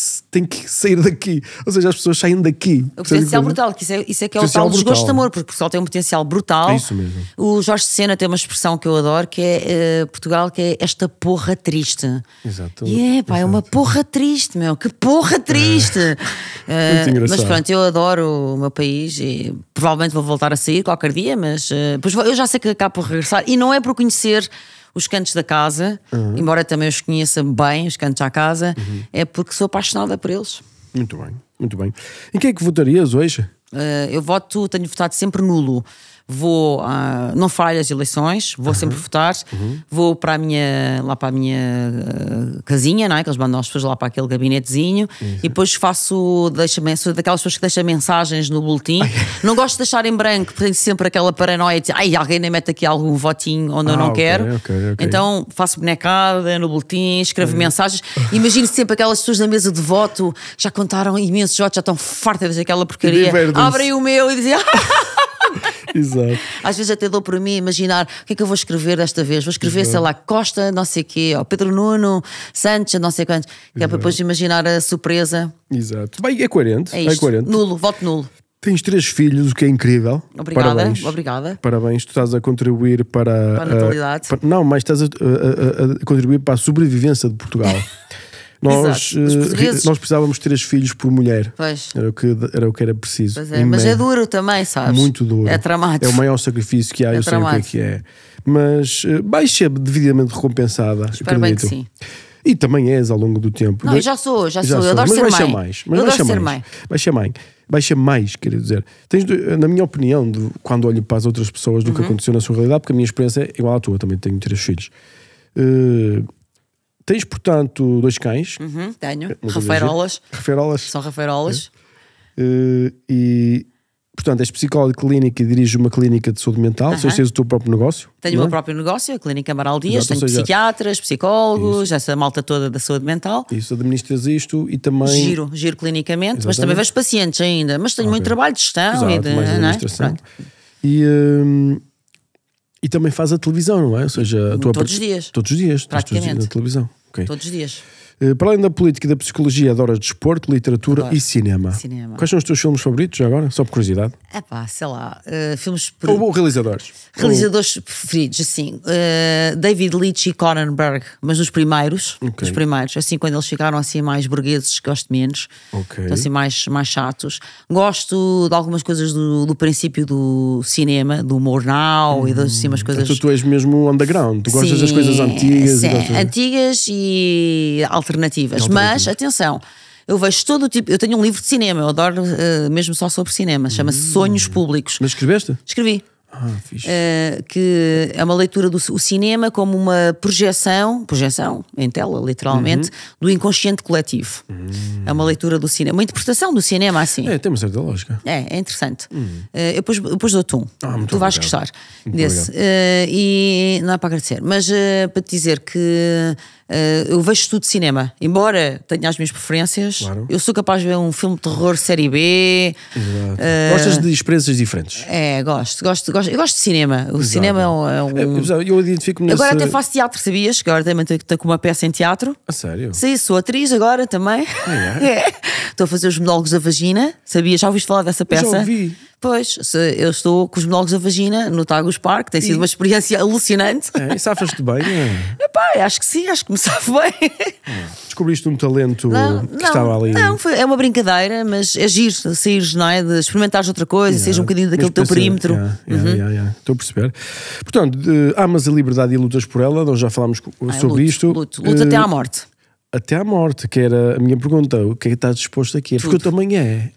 sair daqui. Ou seja, as pessoas saem daqui. O potencial brutal, que isso é que é o tal desgosto de amor, porque Portugal tem um potencial brutal. É isso mesmo. O Jorge de Sena tem uma expressão que eu adoro, que é Portugal, que é esta porra triste. Exato. É uma porra triste, meu. Que porra triste! Muito engraçado. Mas pronto, eu adoro o meu país e provavelmente vou voltar a sair qualquer dia, mas pois eu já sei que acabo por regressar. E não é por conhecer os cantos da casa, embora também os conheça bem, os cantos à casa, é porque sou apaixonada por eles. Muito bem, muito bem. Em quem é que votarias hoje? Eu tenho votado sempre nulo. Não falho as eleições, vou sempre votar, vou lá para a minha casinha, não é? Que eles mandam as pessoas lá para aquele gabinetezinho e depois sou daquelas pessoas que deixam mensagens no boletim. Não gosto de deixar em branco, porque tenho sempre aquela paranoia de alguém nem mete aqui algum votinho onde eu não quero. Okay. Então faço bonecada no boletim, escrevo mensagens. Imagino sempre aquelas pessoas na mesa de voto já contaram imensos votos, já estão fartas daquela porcaria. Abrem o meu e dizem Exato. Às vezes até dou por mim imaginar o que é que eu vou escrever desta vez. Vou escrever, sei lá, Costa, não sei o quê, ou Pedro Nuno Santos, não sei quantos, que é para depois imaginar a surpresa. Exato. Bem, é coerente. É isto. Coerente. Nulo, voto nulo. Tens 3 filhos, o que é incrível. Obrigada. Parabéns, tu estás a contribuir para a natalidade. Mas estás a contribuir para a sobrevivência de Portugal. Nós precisávamos de 3 filhos por mulher. Pois. Era o que era preciso. Mas é duro também, sabes? Muito duro. É dramático. É o maior sacrifício que há, eu sei o que é. Mas vais ser devidamente recompensada. Espero bem que sim. E também és ao longo do tempo. Não, já sou. Eu adoro ser mãe. Vai ser mais, quer dizer. Na minha opinião, quando olho para as outras pessoas do que aconteceu na sua realidade, porque a minha experiência é igual à tua, também tenho 3 filhos. Tens, portanto, 2 cães. Tenho. Rafeirolas. São rafeirolas. E, portanto, és psicólogo clínico e diriges uma clínica de saúde mental. Tens o teu próprio negócio. Tenho o meu próprio negócio, a Clínica Amaral Dias. Tenho psiquiatras, psicólogos, essa malta toda da saúde mental. Isso, administras isto e também... Giro clinicamente, mas também vejo pacientes ainda. Mas tenho muito trabalho de gestão. Exato, mais administração. E também faz a televisão, não é? Ou seja, todos os dias. Todos os dias. Praticamente. Na televisão. Okay. Todos os dias. Para além da política e da psicologia, adoras desporto, literatura e cinema. Quais são os teus filmes favoritos já agora? Só por curiosidade. Sei lá. Filmes... Ou realizadores? Realizadores preferidos, assim. David Leitch e Cronenberg, mas dos primeiros. Dos primeiros. Assim, quando eles ficaram assim mais burgueses, gosto menos. Então, assim, mais chatos. Gosto de algumas coisas do princípio do cinema, do humor now e das assim, umas coisas... Então tu és mesmo underground. Tu gostas das coisas antigas? Sim, antigas e alternativas. Mas, atenção, eu vejo todo o tipo... Eu tenho um livro de cinema, eu adoro mesmo só sobre cinema, chama-se Sonhos Públicos. Mas escreveste? Escrevi. Fixe. Que é uma leitura do cinema como uma projeção em tela, literalmente, do inconsciente coletivo. É uma leitura do cinema, uma interpretação do cinema assim. Tem uma certa lógica. É interessante. Eu depois dou-te um. Tu vais gostar muito desse. E não é para agradecer, mas para te dizer que Eu vejo tudo de cinema, embora tenha as minhas preferências. Claro. Eu sou capaz de ver um filme de terror série B. Gostas de experiências diferentes? Gosto. Eu gosto de cinema. O cinema é um. Eu identifico-me nesse... Agora até faço teatro, sabias? Agora também estou com uma peça em teatro. A sério? Sim, sou atriz agora também. Estou a fazer os monólogos da vagina. Sabias? Já ouviste falar dessa peça? Já ouvi. Pois, eu estou com os monólogos da vagina no Tagus Park, tem sido uma experiência alucinante. E safas-te bem? Epá, acho que sim, acho que me sabe bem. Descobriste um talento que estava ali. Não, é uma brincadeira, mas é giro saíres, não é? De experimentares outra coisa, seja um bocadinho daquele teu perímetro. Estou a perceber. Portanto, amas a liberdade e lutas por ela, nós já falámos sobre isto. Luto até à morte. Até à morte, que era a minha pergunta. O que é que estás disposto aqui? Porque eu também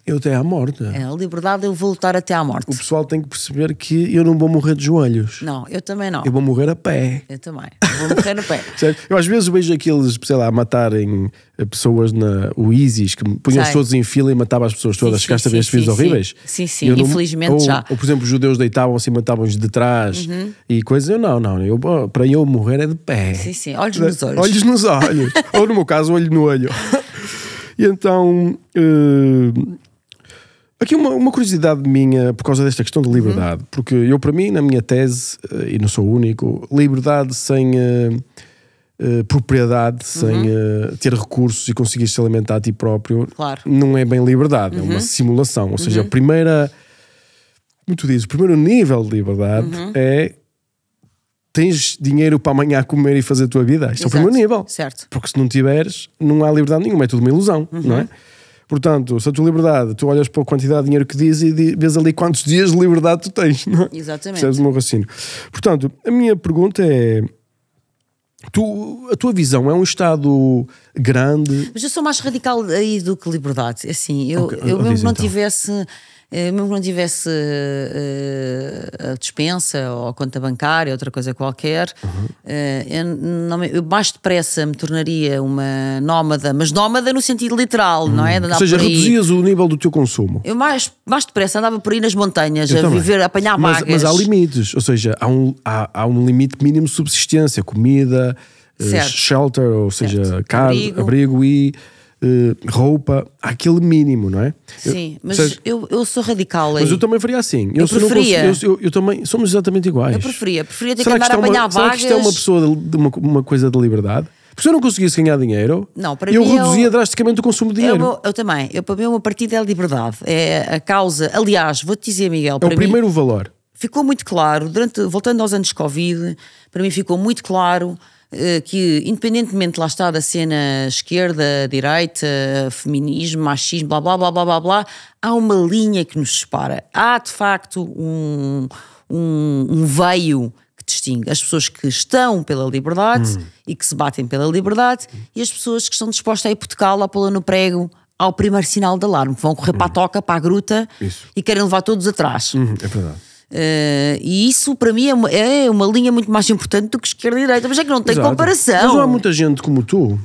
eu até à morte. A liberdade eu vou lutar até à morte. O pessoal tem que perceber que eu não vou morrer de joelhos. Não, eu também não. Eu vou morrer a pé. Eu também. Eu vou morrer no pé. Eu às vezes vejo aqueles, sei lá, a matarem pessoas o ISIS, que punham-se todos em fila e matavam as pessoas todas. Chegaste a ver estes vídeos horríveis? Sim, infelizmente já. Ou, por exemplo, os judeus deitavam-se e matavam-os de trás e coisas. Para eu morrer é de pé. Sim, olhos nos olhos. Olhos nos olhos. Ou no meu caso, olho no olho. E então, aqui uma curiosidade minha por causa desta questão de liberdade, porque eu, para mim, na minha tese, e não sou o único, liberdade sem propriedade, sem ter recursos e conseguir se alimentar a ti próprio, não é bem liberdade, é uma simulação. Ou seja, como tu dizes, o primeiro nível de liberdade é tens dinheiro para amanhã comer e fazer a tua vida. Isto é o primeiro nível. Certo. Porque se não tiveres, não há liberdade nenhuma, é tudo uma ilusão, não é? Portanto, se a tua liberdade, tu olhas para a quantidade de dinheiro que diz e vês ali quantos dias de liberdade tu tens, não é? Exatamente. Percebes o meu raciocínio. Portanto, a minha pergunta é: a tua visão é um Estado grande? Mas eu sou mais radical aí do que liberdade. Assim, eu mesmo não tivesse... Mesmo que não tivesse a dispensa ou a conta bancária, outra coisa qualquer, eu mais depressa me tornaria uma nómada, mas nómada no sentido literal, não é? Ou seja, reduzias o nível do teu consumo. Eu mais depressa andava por aí nas montanhas, viver, a apanhar vagas. Mas há limites, ou seja, há um limite mínimo de subsistência, comida, shelter, ou seja, abrigo e... roupa, aquele mínimo, não é? Sim, mas eu sou radical aí. Mas eu também faria assim. Eu preferia. Eu também, somos exatamente iguais. Eu preferia ter que andar a apanhar vagas. Será que isto é uma pessoa de uma coisa de liberdade? Porque se eu não conseguisse ganhar dinheiro, eu reduzia drasticamente o consumo de dinheiro. Eu também. Para mim, uma partida é a liberdade. É a causa. Aliás, vou-te dizer, Miguel, é o primeiro valor. Ficou muito claro, voltando aos anos de Covid, para mim ficou muito claro que, independentemente, lá está, da cena esquerda, direita, feminismo, machismo, blá blá blá blá blá blá, há uma linha que nos separa. Há de facto um veio que distingue as pessoas que estão pela liberdade e que se batem pela liberdade e as pessoas que estão dispostas a hipotecá-la, a pô-la no prego ao primeiro sinal de alarme, que vão correr para a toca, para a gruta e querem levar todos atrás. É verdade. E isso para mim é uma linha muito mais importante do que esquerda e direita, mas é que não tem comparação. Mas não há muita gente como tu.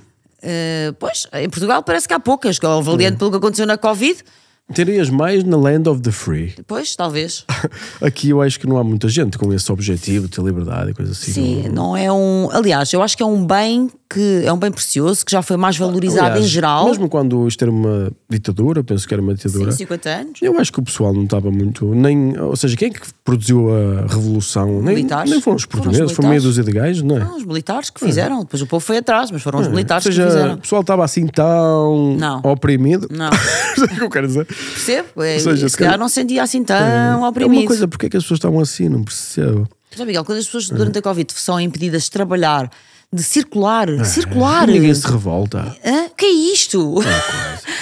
Pois, em Portugal parece que há poucas, avaliando pelo que aconteceu na Covid. Terias mais na Land of the Free. Pois, talvez. Aqui eu acho que não há muita gente com esse objetivo de ter liberdade e coisas assim. Sim, não é um... Aliás, eu acho que é um bem precioso, que já foi mais valorizado em geral. Mesmo quando isto era uma ditadura, penso que era uma ditadura. Sim, 50 anos. Eu acho que o pessoal não estava muito... Ou seja, quem é que produziu a revolução? Militares. Nem foram os portugueses, foram meio dúzia de gajos, não é? Não, os militares que fizeram. Depois o povo foi atrás, mas foram os militares que fizeram. O pessoal estava assim tão oprimido. Não. O que eu quero dizer? Percebo. Se calhar não sentia assim tão oprimido. É uma coisa, porque é que as pessoas estavam assim? Não percebo. Já, Miguel, quando as pessoas durante a Covid são impedidas de trabalhar, de circular. Ninguém se revolta. Que é isto?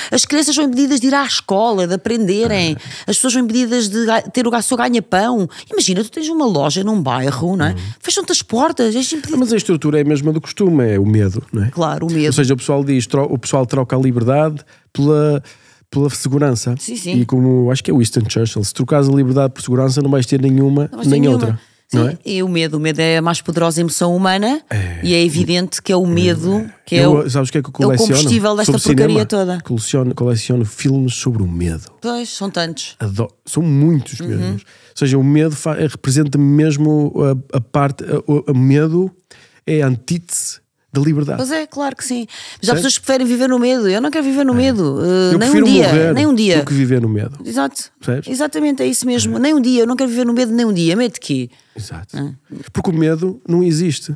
As crianças são impedidas de ir à escola, de aprenderem. As pessoas são impedidas de ter o seu ganha-pão. Imagina, tu tens uma loja num bairro, não é? Fecham-te as portas. Mas a estrutura é a mesma do costume, é o medo, não é? Claro, o medo. Ou seja, o pessoal troca a liberdade pela segurança. Sim. E como acho que é Winston Churchill, se trocares a liberdade por segurança, não vais ter nenhuma nem outra. Sim, não é? E o medo é a mais poderosa emoção humana e é evidente que é o medo que sabes o que é que eu coleciono? É o combustível desta porcaria toda. Coleciono filmes sobre o medo. Pois, são tantos. São muitos mesmo. Ou seja, o medo representa mesmo a parte... O medo é a antítese da liberdade. Pois é, claro que sim. Mas há pessoas que preferem viver no medo. Eu não quero viver no medo. Eu Nem um prefiro dia. morrer Nem um dia. do que viver no medo. Exato. Percebes? Exatamente, é isso mesmo. Nem um dia. Eu não quero viver no medo nem um dia. Medo de quê? Exato. Porque o medo não existe.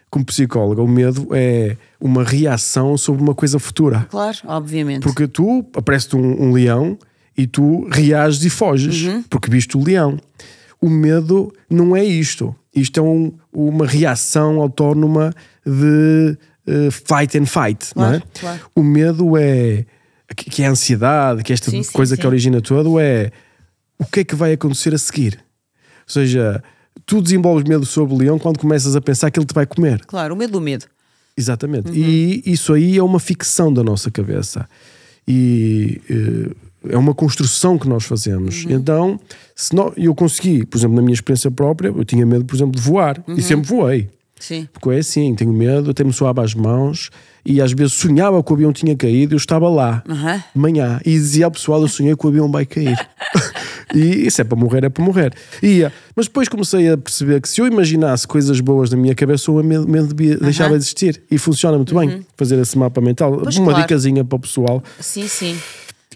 Como psicóloga, o medo é uma reação sobre uma coisa futura. Claro, obviamente. Porque tu, aparece-te um leão e tu reages e foges, porque viste o leão. O medo não é isto. Isto é uma reação autónoma de fight and fight, Claro, não é? claro. O medo é que é a ansiedade, que esta coisa que origina todo é o que é que vai acontecer a seguir. Ou seja, tu desenvolves medo sobre o leão quando começas a pensar que ele te vai comer. Claro, o medo do medo. Exatamente. E isso aí é uma ficção da nossa cabeça. E é uma construção que nós fazemos. Então, eu consegui, por exemplo, na minha experiência própria, eu tinha medo, por exemplo, de voar. E sempre voei. Sim. Porque é assim, tenho medo, até me suava as mãos e às vezes sonhava que o avião tinha caído e eu estava lá de manhã e dizia ao pessoal, eu sonhei que o avião vai cair. E isso é para morrer, é para morrer. Mas depois comecei a perceber que se eu imaginasse coisas boas na minha cabeça, o medo deixava de existir. E funciona muito bem fazer esse mapa mental. Pois, uma claro. dicasinha para o pessoal. Sim, sim.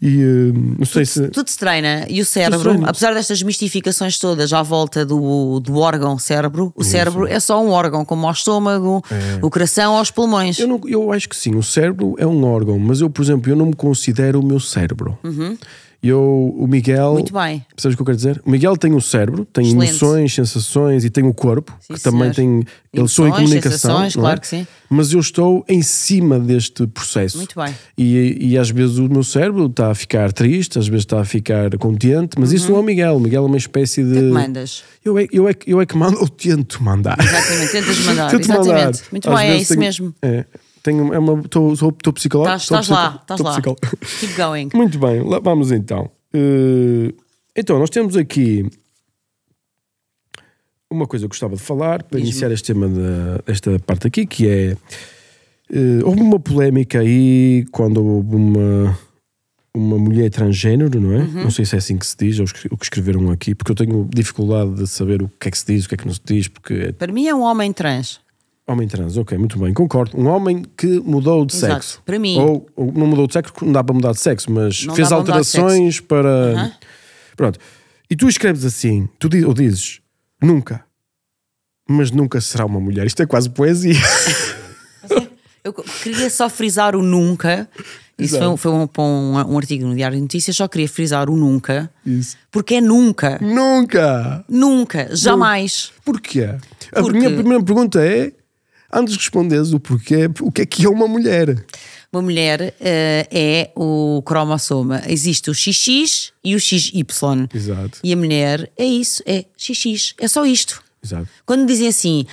E não sei se... Tudo se treina. E o cérebro, apesar destas mistificações todas à volta do órgão cérebro, o cérebro é só um órgão, como ao estômago, o coração aos pulmões. Eu acho que sim, o cérebro é um órgão, mas eu, por exemplo, eu não me considero o meu cérebro. O Miguel... Muito bem. Percebes o que eu quero dizer? O Miguel tem o cérebro, tem Excelente. Emoções, sensações e tem o corpo, Sim, que também tem... Eles são em comunicação, sensações, não é? claro que sim. Mas eu estou em cima deste processo. Muito bem. E às vezes o meu cérebro está a ficar triste, às vezes está a ficar contente, mas isso não é o Miguel. O Miguel é uma espécie de... O que é que mandas? Eu é que mando ou tento mandar. Exatamente, tentas mandar. Tento Exatamente. mandar. Muito Às bem, é vezes isso mesmo. Estou psicólogo. Estás lá. Psicólogo. Keep going. Muito bem, lá vamos então. Então, nós temos aqui uma coisa que eu gostava de falar para iniciar este tema desta parte aqui, que é houve uma polémica aí quando houve uma mulher transgênero, não é? Não sei se é assim que se diz, ou o que escreveram aqui, porque eu tenho dificuldade de saber o que é que se diz, o que é que não se diz, porque... Para mim é um homem trans. Homem trans, ok, muito bem, concordo. Um homem que mudou de Exato. sexo. Para mim. Ou não mudou de sexo, não dá para mudar de sexo, mas Não fez dá para mudar de alterações para... Pronto. E tu escreves assim, ou dizes, nunca, mas nunca será uma mulher. Isto é quase poesia. Eu queria só frisar o nunca. Isso foi um artigo no Diário de Notícias. Só queria frisar o nunca. Isso. Porque é nunca. Nunca! Nunca, jamais. Porquê? A minha primeira pergunta é, antes de responderes o porquê, o que é uma mulher? Uma mulher é o cromossoma. Existe o XX e o XY. Exato. E a mulher é isso, é XX. É só isto. Exato. Quando dizem assim,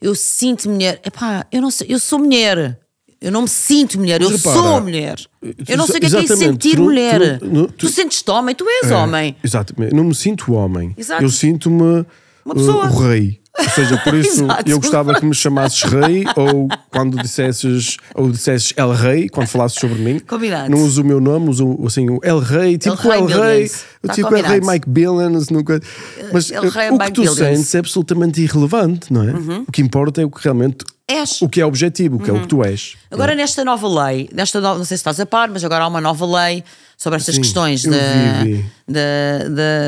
eu sinto mulher. Epá, eu não sei, eu sou mulher. Eu não me sinto mulher, Mas eu repara, sou mulher. Eu não sei o que é exatamente, sentir mulher. tu sentes-te homem, tu és homem. Exatamente. Eu não me sinto homem. Exato. Eu sinto-me Uma pessoa. o rei. Ou seja, por isso Exato. eu gostava que me chamasses rei, ou quando dissesses El Rei, quando falasses sobre mim. Combinado. Não uso o meu nome, uso assim o El Rei, tipo o El Rei, Tá tipo El Rei combinado. Mike Billions, nunca. Mas El Rei o que Mike tu Billions. sentes é absolutamente irrelevante, não é? O que importa é o que realmente. És. O que é objetivo, o que é o que tu és. Agora, nesta nova lei, não sei se estás a par, mas agora há uma nova lei sobre estas Sim, questões eu vi.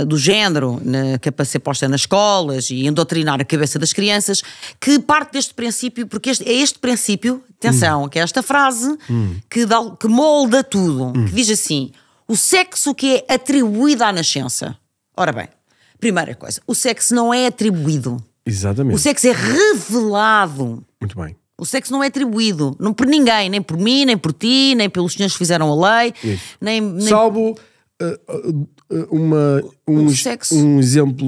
do género, que é para ser posta nas escolas e endoctrinar a cabeça das crianças, que parte deste princípio, porque é este princípio, atenção, que é esta frase que molda tudo, que diz assim: o sexo que é atribuído à nascença. Ora bem, primeira coisa, o sexo não é atribuído. Exatamente. O sexo é revelado. Muito bem. O sexo não é atribuído, não por ninguém, nem por mim, nem por ti, nem pelos senhores que fizeram a lei, nem Salvo sexo.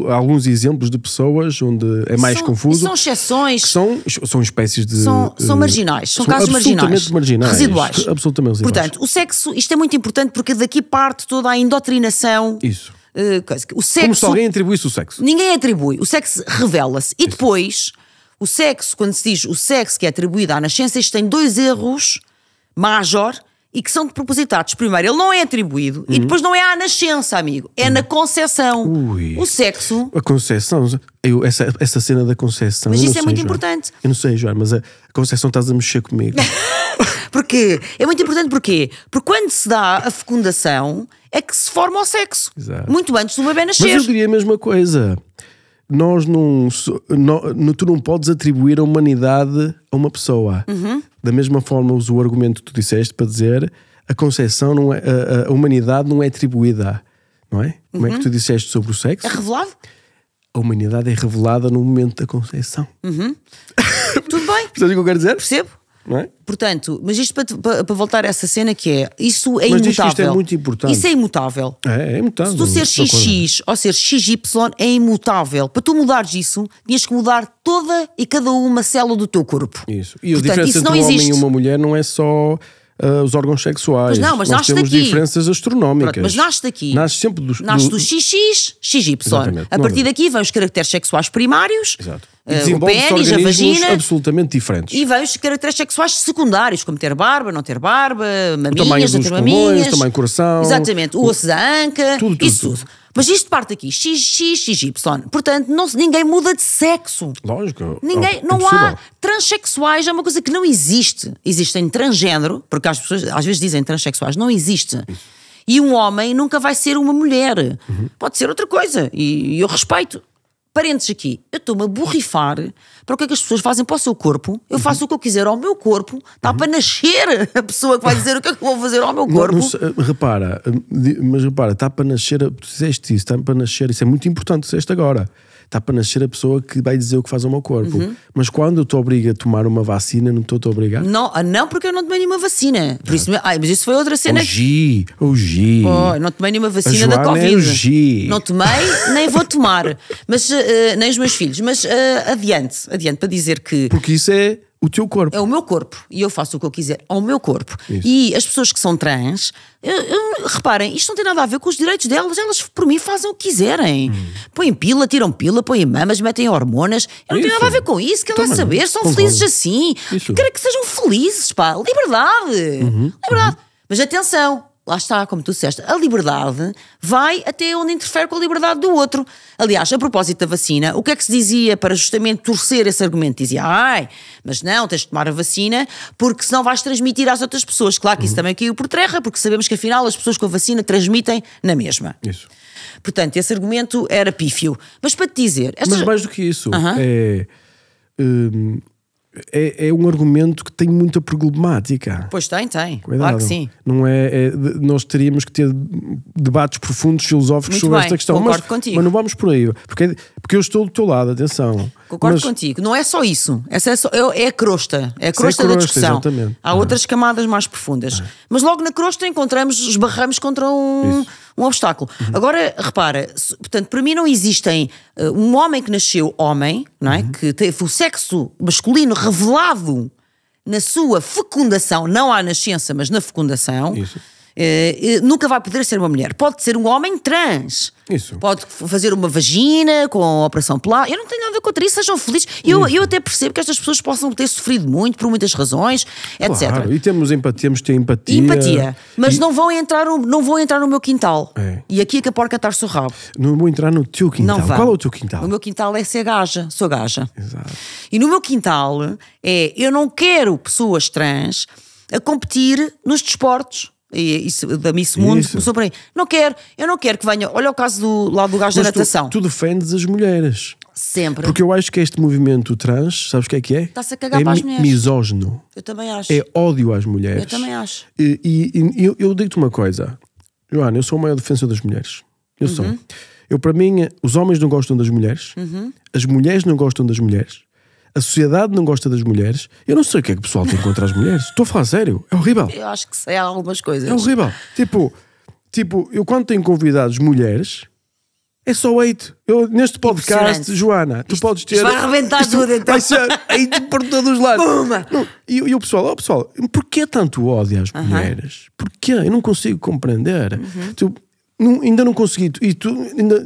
alguns exemplos de pessoas onde é mais confuso. São exceções. São espécies de. São marginais, são casos absolutamente marginais. Residuais. Absolutamente residuais. Portanto, o sexo, isto é muito importante porque daqui parte toda a indoctrinação. Isso. O sexo, Como se alguém atribuísse o sexo. Ninguém atribui, o sexo revela-se. E depois, o sexo, quando se diz o sexo que é atribuído à nascença, isto tem dois erros major e que são propositados. Primeiro, ele não é atribuído e depois não é à nascença, amigo. É na concepção. O sexo... A concepção... Essa cena da concepção... Mas isso é muito Joana. importante. Eu não sei, Joana, mas a concepção estás a mexer comigo. Porquê? É muito importante porquê? Porque quando se dá a fecundação é que se forma o sexo. Exato. Muito antes do bebê nascer. Mas eu diria a mesma coisa. Nós não... Tu não podes atribuir a humanidade a uma pessoa. Da mesma forma uso o argumento que tu disseste para dizer a concepção não é... A humanidade não é atribuída. Não é? Como é que tu disseste sobre o sexo? É revelado? A humanidade é revelada no momento da concepção. Tudo bem. Percebes o que eu quero dizer? Percebo. Não é? Portanto, mas isto para voltar a essa cena que é, isso é Mas imutável. diz que isto é muito importante. Isso é imutável. É imutável. Se tu seres XX ou seres XY é imutável. Para tu mudares isso, tinhas que mudar toda e cada uma célula do teu corpo. Isso. E a Portanto, diferença isso entre não um homem existe. e uma mulher não é só os órgãos sexuais. Mas não, mas nós nasce temos daqui. diferenças astronómicas. Pronto, mas nasce daqui. Nasce sempre do... Nasce do XX, XY. Exatamente. A partir daqui vêm os caracteres sexuais primários, Exato. o desenvolve-se pênis, a organismos vagina, absolutamente diferentes. e vêm os caracteres sexuais secundários, como ter barba, não ter barba, tamanho maminhas, não dos ter pulmões, maminhas. tamanho do coração. Exatamente, o osso da anca, Tudo. isso tudo. Mas isto parte aqui, XX, XY. Portanto, ninguém muda de sexo. Lógico. Ninguém, não há transexuais, é uma coisa que não existe. Existem transgénero, porque as pessoas às vezes dizem transexuais, não existe. E um homem nunca vai ser uma mulher. Pode ser outra coisa. E eu respeito. Parênteses aqui, eu estou-me a borrifar para o que é que as pessoas fazem para o seu corpo. Eu faço o que eu quiser ao meu corpo. Está para nascer a pessoa que vai dizer o que é que eu vou fazer ao meu corpo. Repara, está para nascer, tu disseste isso, está para nascer, isso é muito importante, disseste agora. Está para nascer a pessoa que vai dizer o que faz ao meu corpo. Mas quando eu te obrigo a tomar uma vacina, não estou a obrigar? Não, porque eu não tomei nenhuma vacina. Por isso, mas isso foi outra cena. O G. Não tomei nenhuma vacina da Covid. Não tomei, nem vou tomar. Mas nem os meus filhos. Mas adiante, para dizer que... Porque isso é o teu corpo. É o meu corpo. E eu faço o que eu quiser ao meu corpo. Isso. E as pessoas que são trans, reparem, isto não tem nada a ver com os direitos delas. Elas, por mim, fazem o que quiserem. Põem pila, tiram pila, põem mamas, metem hormonas. Eu não tenho nada a ver com isso. Quero lá saber, são felizes assim. Quero que sejam felizes, pá. Liberdade. Liberdade. Mas atenção. Lá está, como tu disseste, a liberdade vai até onde interfere com a liberdade do outro. Aliás, a propósito da vacina, o que é que se dizia para justamente torcer esse argumento? Dizia, mas não, tens de tomar a vacina porque senão vais transmitir às outras pessoas. Claro que isso também caiu por terra, porque sabemos que afinal as pessoas com a vacina transmitem na mesma. Isso. Portanto, esse argumento era pífio. Mas para te dizer... Mas mais do que isso, é um argumento que tem muita problemática. Pois tem. Cuidado. Claro que sim. Não nós teríamos que ter debates profundos, filosóficos muito sobre bem, esta questão. concordo contigo. Mas não vamos por aí. Porque eu estou do teu lado, atenção. Concordo contigo. Não é só isso. Essa é a crosta. É a crosta da discussão. Exatamente. Há outras camadas mais profundas. Mas logo na crosta esbarramos contra um obstáculo. Agora, repara, portanto, para mim não existem um homem que nasceu homem, não é? Que teve o sexo masculino revelado na sua fecundação, não à nascença, mas na fecundação. Isso. Nunca vai poder ser uma mulher. Pode ser um homem trans. Isso. Pode fazer uma vagina com operação plástica. Eu não tenho nada contra isso, sejam felizes. Eu até percebo que estas pessoas possam ter sofrido muito por muitas razões, etc. Claro. E temos de ter empatia. Mas não vão entrar no meu quintal. E aqui é que a porca está-se o rabo. Não vou entrar no teu quintal. Não vão. Qual é o teu quintal? O meu quintal é ser gaja. Sou gaja. Exato. E no meu quintal eu não quero pessoas trans a competir nos desportos. E isso da Miss Mundo começou por aí. Eu não quero que venha. Olha o caso do gajo da natação. Tu defendes as mulheres. Sempre. Porque eu acho que este movimento trans, sabes o que é? Está-se a cagar para as mulheres. Misógino. Eu também acho. É ódio às mulheres. Eu também acho. E eu digo-te uma coisa, Joana, eu sou o maior defensor das mulheres. Eu sou. Para mim, os homens não gostam das mulheres, as mulheres não gostam das mulheres. A sociedade não gosta das mulheres. Eu não sei o que é que o pessoal tem contra as mulheres. Estou a falar sério. É horrível. Eu acho que sei algumas coisas. É horrível. Tipo, eu quando tenho convidados mulheres, é só hate. Eu, neste podcast, Joana, tu podes ter... Vai arrebentar tudo, então. Vai ser hate por todos os lados. Não, e o pessoal, porquê tanto ódio às mulheres? Porquê? Eu não consigo compreender. Ainda não consegui.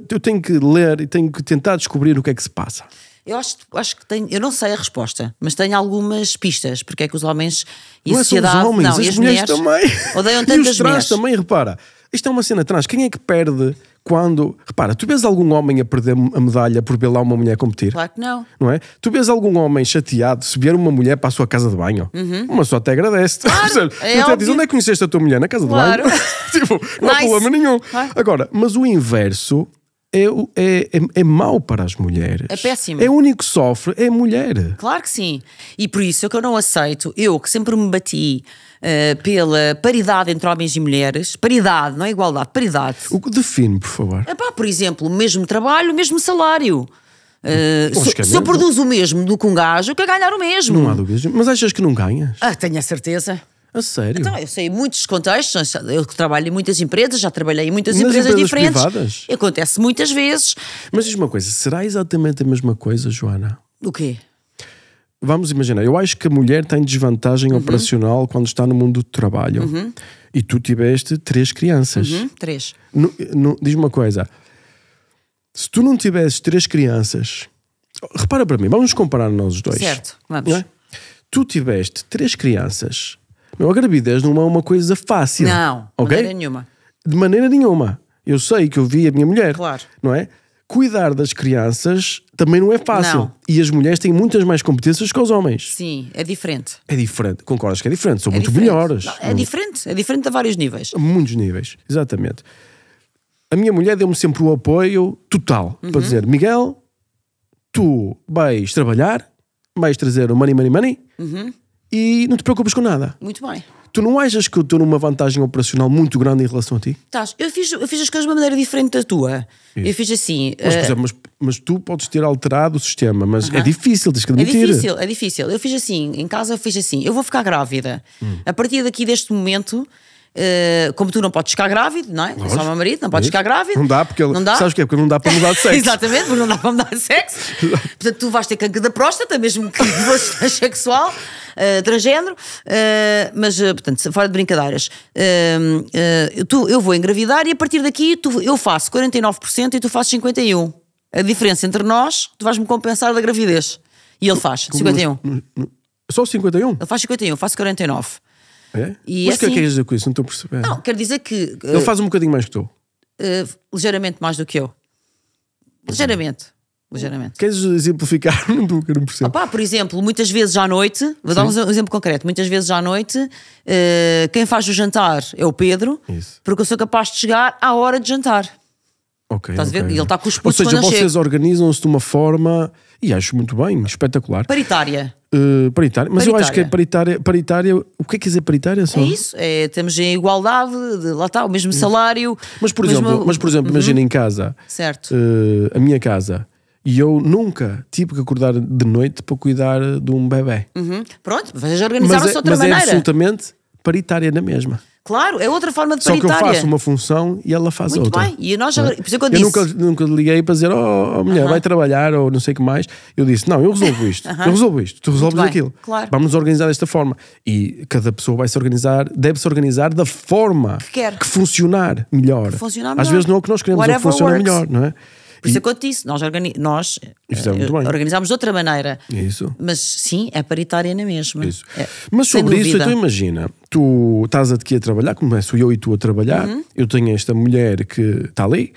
Eu tenho que ler e tenho que tentar descobrir o que é que se passa. acho que tenho, eu não sei a resposta, mas tenho algumas pistas, porque é que os homens e Não a é só os sociedade, homens, não, e as as mulheres mulheres também. odeiam E tantas os trans mulheres. também, repara. Isto é uma cena trans. Quem é que perde quando... Repara, tu vês algum homem a perder a medalha por ver lá uma mulher competir? Claro que não. Não é? Tu vês algum homem chateado se vier uma mulher para a sua casa de banho? Uma só até agradece. Claro, Tu até diz, onde é que conheceste a tua mulher? Na casa Claro. de banho? Tipo, não há Nice. problema nenhum. Claro. Agora, mas o inverso é mau para as mulheres. É péssimo. É o único que sofre, é a mulher. Claro que sim. E por isso é que eu não aceito, eu que sempre me bati pela paridade entre homens e mulheres, paridade, não é igualdade, paridade. O que define, por favor? Epá, por exemplo, o mesmo trabalho, o mesmo salário. Se eu mesmo. produzo o mesmo do que um gajo, eu quero ganhar o mesmo. Não há dúvidas. Mas achas que não ganhas? Tenho a certeza. A sério? Então, eu sei muitos contextos, eu trabalho em muitas empresas, já trabalhei em muitas Nas empresas empresas diferentes. privadas? Acontece muitas vezes. Mas diz uma coisa, será exatamente a mesma coisa, Joana? O quê? Vamos imaginar, eu acho que a mulher tem desvantagem operacional quando está no mundo do trabalho. E tu tiveste 3 crianças. 3. Diz-me uma coisa, se tu não tivesses 3 crianças, repara para mim, vamos comparar nós os dois. Certo, vamos. Não é? Tu tiveste 3 crianças. Meu, a gravidez não é uma coisa fácil. Não, de ok? maneira nenhuma. De maneira nenhuma. Eu sei que eu vi a minha mulher. Claro. Não é? Cuidar das crianças também não é fácil. Não. E as mulheres têm muitas mais competências que os homens. Sim, é diferente. É diferente. Concordas que é diferente? São É muito diferente. melhores. Não, é diferente a vários níveis. A muitos níveis. Exatamente. A minha mulher deu-me sempre o apoio total. Para dizer, Miguel, tu vais trabalhar, vais trazer o money, e não te preocupes com nada. Muito bem. Tu não achas que eu estou numa vantagem operacional muito grande em relação a ti? Eu fiz as coisas de uma maneira diferente da tua. Eu fiz assim. Mas, por exemplo, mas tu podes ter alterado o sistema, mas é difícil, tens que admitir. É difícil. Eu fiz assim, em casa eu fiz assim, eu vou ficar grávida. A partir daqui deste momento, como tu não podes ficar grávido, não é? É só o meu marido, não podes ficar grávido. Não dá, porque não dá. Sabes o que é? Porque não dá para mudar de sexo. Exatamente, porque não dá para mudar de sexo. Portanto, tu vais ter cancro da próstata, mesmo que fosse transexual, transgénero, mas, portanto, fora de brincadeiras, eu vou engravidar e a partir daqui eu faço 49% e tu fazes 51%. A diferença entre nós, tu vais-me compensar da gravidez. E ele faz 51%. Só 51? Ele faz 51%, eu faço 49%. É? E Mas o que é assim- que queres dizer com isso? Não estou a perceber. Não, quer dizer que Ele faz um bocadinho mais que tu. ligeiramente mais do que eu. Ligeiramente. Queres exemplificar? Não estou a querer perceber. Opá, por exemplo, muitas vezes à noite, vou dar um exemplo concreto, muitas vezes à noite, quem faz o jantar é o Pedro, Isso. porque eu sou capaz de chegar à hora de jantar. Ok. Estás a ver? ok. E ele está com os Ou putos seja, quando eu vocês chego. organizam-se de uma forma, e acho muito bem, espetacular. Paritária. Paritária. Mas eu acho que é paritária. O que é que quer dizer paritária? Só? É isso, temos em igualdade, lá está, o mesmo salário. Mas por mesmo- exemplo, imagina em casa, Certo. a minha casa, e eu nunca tive que acordar de noite para cuidar de um bebé. Pronto, vocês organizaram-se de outra mas é maneira. absolutamente paritária na mesma. Claro, é outra forma de Só que eu paritária. faço uma função e ela faz Muito outra. bem, e nós, por isso é que eu Eu disse. nunca liguei para dizer, mulher, vai trabalhar ou não sei o que mais. Eu disse, não, eu resolvo isto. Eu resolvo isto, tu resolves bem, aquilo. claro. Vamos nos organizar desta forma. E cada pessoa vai se organizar, deve se organizar da forma quer. que funcionar melhor. funcionar Às melhor. vezes não é o que nós queremos, é o que Whatever funciona works. melhor, não é? Por isso é que eu te disse, nós Isso é muito bem. organizámos de outra maneira. Isso. Mas sim, é paritária na mesma. Isso. É, Mas sem sobre isso, dúvida. então imagina, tu estás aqui a trabalhar, começo eu e tu a trabalhar, eu tenho esta mulher que está ali,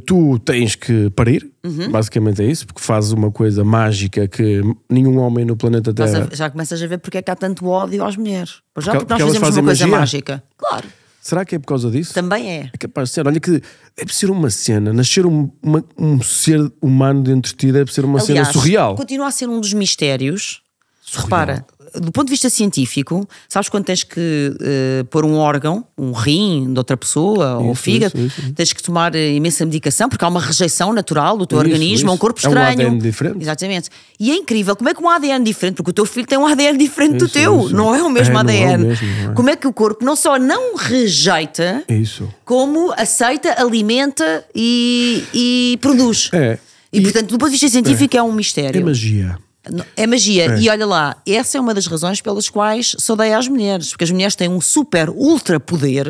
tu tens que parir, basicamente é isso, porque fazes uma coisa mágica que nenhum homem no planeta Terra... Já começas a ver porque é que há tanto ódio às mulheres. Pois já, porque nós porque elas fazemos fazem uma coisa magia? mágica. Claro, Será que é por causa disso? também é. É capaz de ser. Olha que deve ser uma cena, nascer um ser humano dentro de ti deve ser uma Aliás, cena surreal. continua a ser um dos mistérios. Repara, do ponto de vista científico, sabes quando tens que pôr um órgão, um rim de outra pessoa, ou o fígado, isso. tens que tomar imensa medicação porque há uma rejeição natural do teu Isso, organismo, a um isso. corpo É um estranho. ADN diferente. Exatamente. E é incrível, como é que um ADN diferente, porque o teu filho tem um ADN diferente do Isso, teu, isso. não é o mesmo Não é o ADN. mesmo, não é? Como é que o corpo não só não rejeita, Isso. como aceita, alimenta e produz. É. E portanto, do ponto de vista científico, é um mistério. É magia. É magia. E olha lá, essa é uma das razões pelas quais se odeia as mulheres. Porque as mulheres têm um super ultra poder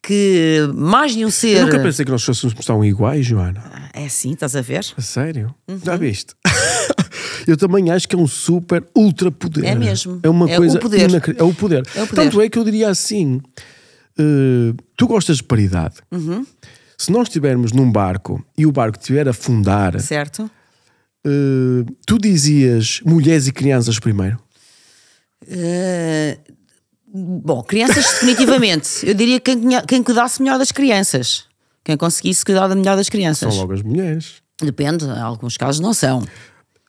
que mais de um ser... Eu nunca pensei que nós fôssemos tão iguais, Joana. É assim, estás a ver? A sério? Já viste? Eu também acho que é um super ultra poder. É mesmo. É uma coisa o poder. É o poder. É o poder. Tanto é que eu diria assim, tu gostas de paridade. Se nós estivermos num barco e o barco estiver a afundar, Certo. Tu dizias mulheres e crianças primeiro? Bom, crianças definitivamente. Eu diria quem cuidasse melhor das crianças. Quem conseguisse cuidar melhor das crianças. São logo as mulheres. Depende, em alguns casos não são.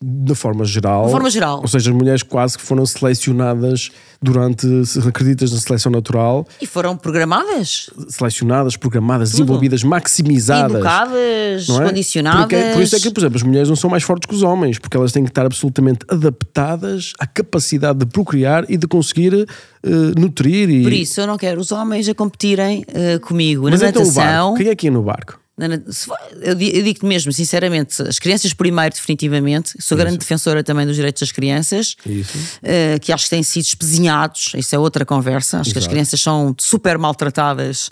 De forma geral. De forma geral. Ou seja, as mulheres quase que foram selecionadas durante, se acreditas na seleção natural. E foram programadas, Selecionadas, programadas, desenvolvidas, maximizadas. educadas, não é? condicionadas. Por isso é que, por exemplo, as mulheres não são mais fortes que os homens, porque elas têm que estar absolutamente adaptadas à capacidade de procriar e de conseguir nutrir. Por isso eu não quero os homens a competirem comigo Mas na então natação. o barco, quem é que ia no barco? Eu digo-te mesmo, sinceramente, as crianças primeiro, definitivamente. Sou grande defensora também dos direitos das crianças, que acho que têm sido espezinhados. Isso é outra conversa. Acho que as crianças são super maltratadas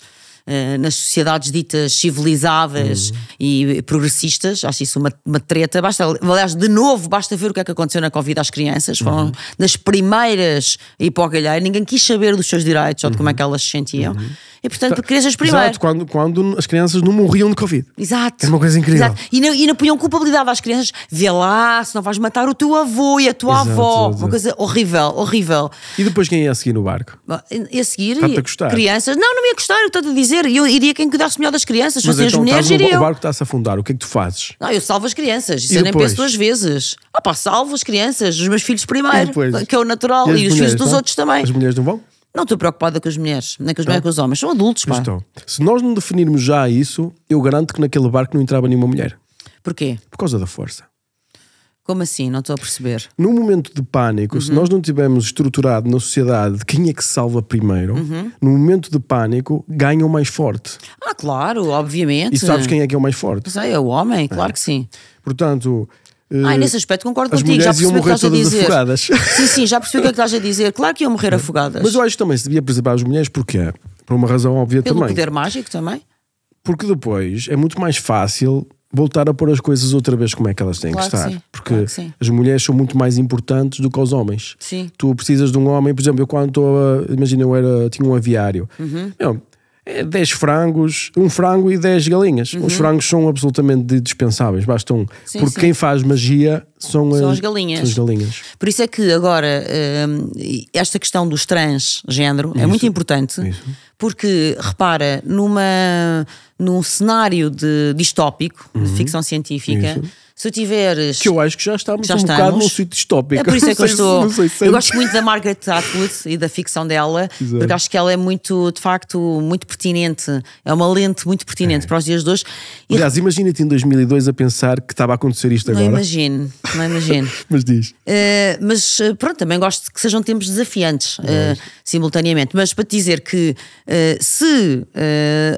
nas sociedades ditas civilizadas e progressistas. Acho isso uma treta. Aliás, de novo, basta ver o que é que aconteceu na Covid às crianças. Foram das primeiras a ir para o galheiro. Ninguém quis saber dos seus direitos ou de como é que elas se sentiam. E portanto, crianças primeiro. Exato, quando as crianças não morriam de Covid. Exato. É uma coisa incrível. Exato. E não punham culpabilidade às crianças. Vê lá, se não vais matar o teu avô e a tua avó. Uma coisa horrível, horrível. E depois quem ia a seguir no barco? E a seguir, Está-te a gostar? crianças. Não me ia gostar, eu estou a dizer. Eu iria quem cuidasse melhor das crianças. Se Mas fossem então, as mulheres, o iriam. barco está-se a afundar, o que é que tu fazes? Não, eu salvo as crianças. Isso E eu nem depois? penso duas vezes. Salvo as crianças, os meus filhos E primeiro, depois? que é o natural, as e os filhos mulheres, dos não? outros também. As mulheres não vão? Não estou preocupada com as mulheres, nem com as mulheres, com os homens. São adultos, pá. Então, se nós não definirmos já isso, eu garanto que naquele barco não entrava nenhuma mulher. Porquê? Por causa da força. Como assim? Não estou a perceber. Num momento de pânico, se nós não tivermos estruturado na sociedade quem é que se salva primeiro, no momento de pânico, ganha o mais forte. Claro, obviamente. E sabes quem é que é o mais forte? É o homem, claro que sim. Portanto, Nesse aspecto concordo as contigo. Já mulheres iam percebi o que morrer estás a todas dizer. afogadas. Sim, já percebi o que é que estás a dizer. Claro que iam morrer afogadas. Mas eu acho que também se devia preservar as mulheres, porquê? Por uma razão óbvia Pelo também. poder mágico também. Porque depois é muito mais fácil voltar a pôr as coisas outra vez como é que elas têm Claro que estar. que sim, Porque claro que sim. as mulheres são muito mais importantes do que os homens. Sim. Tu precisas de um homem, por exemplo, eu quando estou a... Imagina, tinha um aviário. É 10 frangos, um frango e 10 galinhas. Os frangos são absolutamente dispensáveis. Bastam. Sim, porque sim. quem faz magia são as galinhas. São as galinhas. Por isso é que agora esta questão dos transgénero é muito importante. Isso. Porque, repara, num cenário distópico, de ficção científica, se tu tiveres... Que eu acho que já estamos Já um estamos. bocado num sítio distópico. É por isso é que eu estou. Não sei se Eu gosto muito da Margaret Atwood e da ficção dela, Exato. porque acho que ela é muito, de facto, muito pertinente. É uma lente muito pertinente para os dias de hoje. E Aliás, imagina-te em 2002 a pensar que estava a acontecer isto não agora. imagino. Mas diz. Mas pronto, também gosto de que sejam tempos desafiantes simultaneamente. Mas para te dizer que se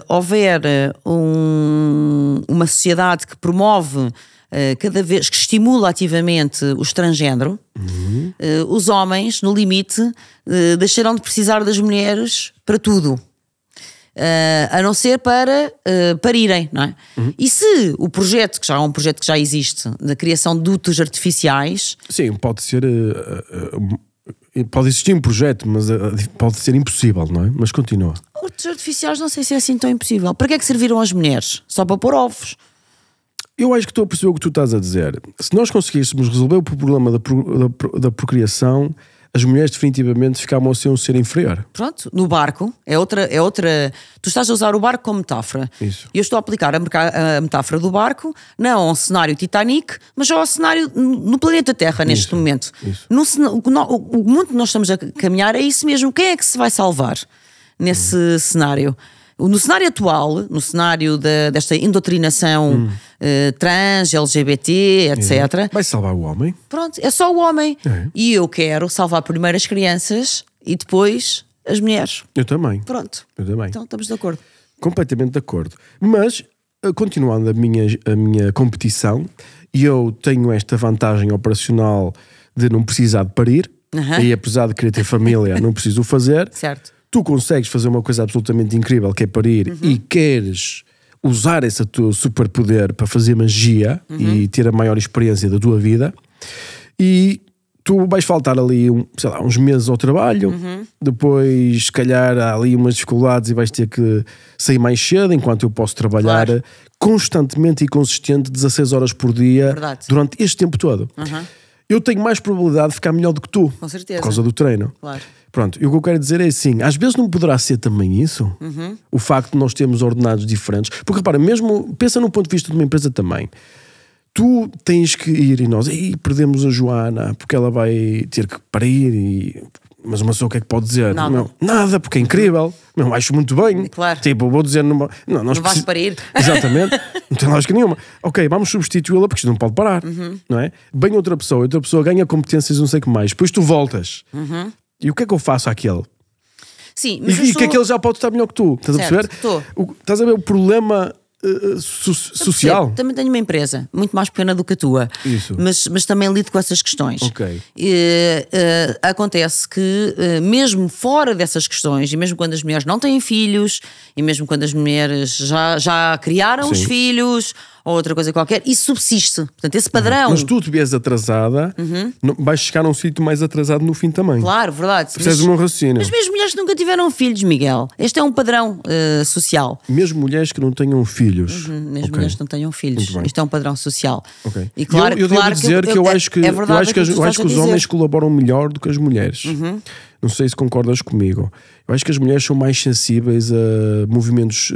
houver uma sociedade que promove cada vez que estimula ativamente o transgénero, os homens, no limite, deixarão de precisar das mulheres para tudo. A não ser para parirem, não é? E se o projeto, que já é um projeto que já existe, da criação de úteros artificiais... Sim, pode ser... pode existir um projeto, mas pode ser impossível, não é? Mas continua. Úteros artificiais não sei se é assim tão impossível. Para que é que serviram as mulheres? Só para pôr ovos. Eu acho que estou a perceber o que tu estás a dizer. Se nós conseguíssemos resolver o problema da procriação, as mulheres definitivamente ficavam a ser um ser inferior. Pronto, no barco é outra. Tu estás a usar o barco como metáfora. Isso. Eu estou a aplicar a metáfora do barco não a um cenário Titanic, mas ao cenário no planeta Terra neste momento. Isso. O mundo que nós estamos a caminhar é isso mesmo. Quem é que se vai salvar nesse cenário? No cenário atual, no cenário desta indoutrinação trans, LGBT, etc. Vai salvar o homem? Pronto, é só o homem. E eu quero salvar primeiro as crianças e depois as mulheres. Eu também. Pronto. Eu também. Então estamos de acordo. Completamente de acordo. Mas, continuando a minha competição, eu tenho esta vantagem operacional de não precisar de parir. E apesar de querer ter família, não preciso fazer. Certo. tu consegues fazer uma coisa absolutamente incrível, que é parir, e queres usar esse teu superpoder para fazer magia e ter a maior experiência da tua vida, e tu vais faltar ali, sei lá, uns meses ao trabalho, depois se calhar há ali umas dificuldades e vais ter que sair mais cedo, enquanto eu posso trabalhar constantemente e consistente 16 horas por dia durante este tempo todo. Eu tenho mais probabilidade de ficar melhor do que tu, com certeza, por causa do treino. Claro. Pronto, e o que eu quero dizer é assim, às vezes não poderá ser também isso, o facto de nós termos ordenados diferentes, porque repara, mesmo, pensa no ponto de vista de uma empresa também, tu tens que ir e nós, perdemos a Joana porque ela vai ter que parir, mas uma pessoa o que é que pode dizer? Nada, porque é incrível, acho muito bem, claro. Tipo, vou dizer, não vais parir. Exatamente, não tem lógica nenhuma. Ok, vamos substituí-la porque isto não pode parar, não é? Bem outra pessoa ganha competências não sei o que mais, depois tu voltas. E o que é que eu faço àquele? Sim, mas e que aquele já pode estar melhor que tu. Estás a perceber? Estás a ver o problema social? Também tenho uma empresa muito mais pequena do que a tua. Isso. Mas também lido com essas questões. Ok. Acontece que mesmo fora dessas questões, e mesmo quando as mulheres não têm filhos, e mesmo quando as mulheres já criaram os filhos, ou outra coisa qualquer, isso subsiste. Portanto, esse padrão. Mas tu te vês atrasada, vais chegar a um sítio mais atrasado no fim também. Claro, verdade. Precisas de um raciocínio. Mas mesmo mulheres que nunca tiveram filhos, Miguel, este é um padrão social. Mesmo mulheres que não tenham filhos. Mesmo mulheres que não tenham filhos. Isto é um padrão social. Okay. E claro, eu devo dizer que eu acho que os homens colaboram melhor do que as mulheres. Não sei se concordas comigo. Eu acho que as mulheres são mais sensíveis a movimentos,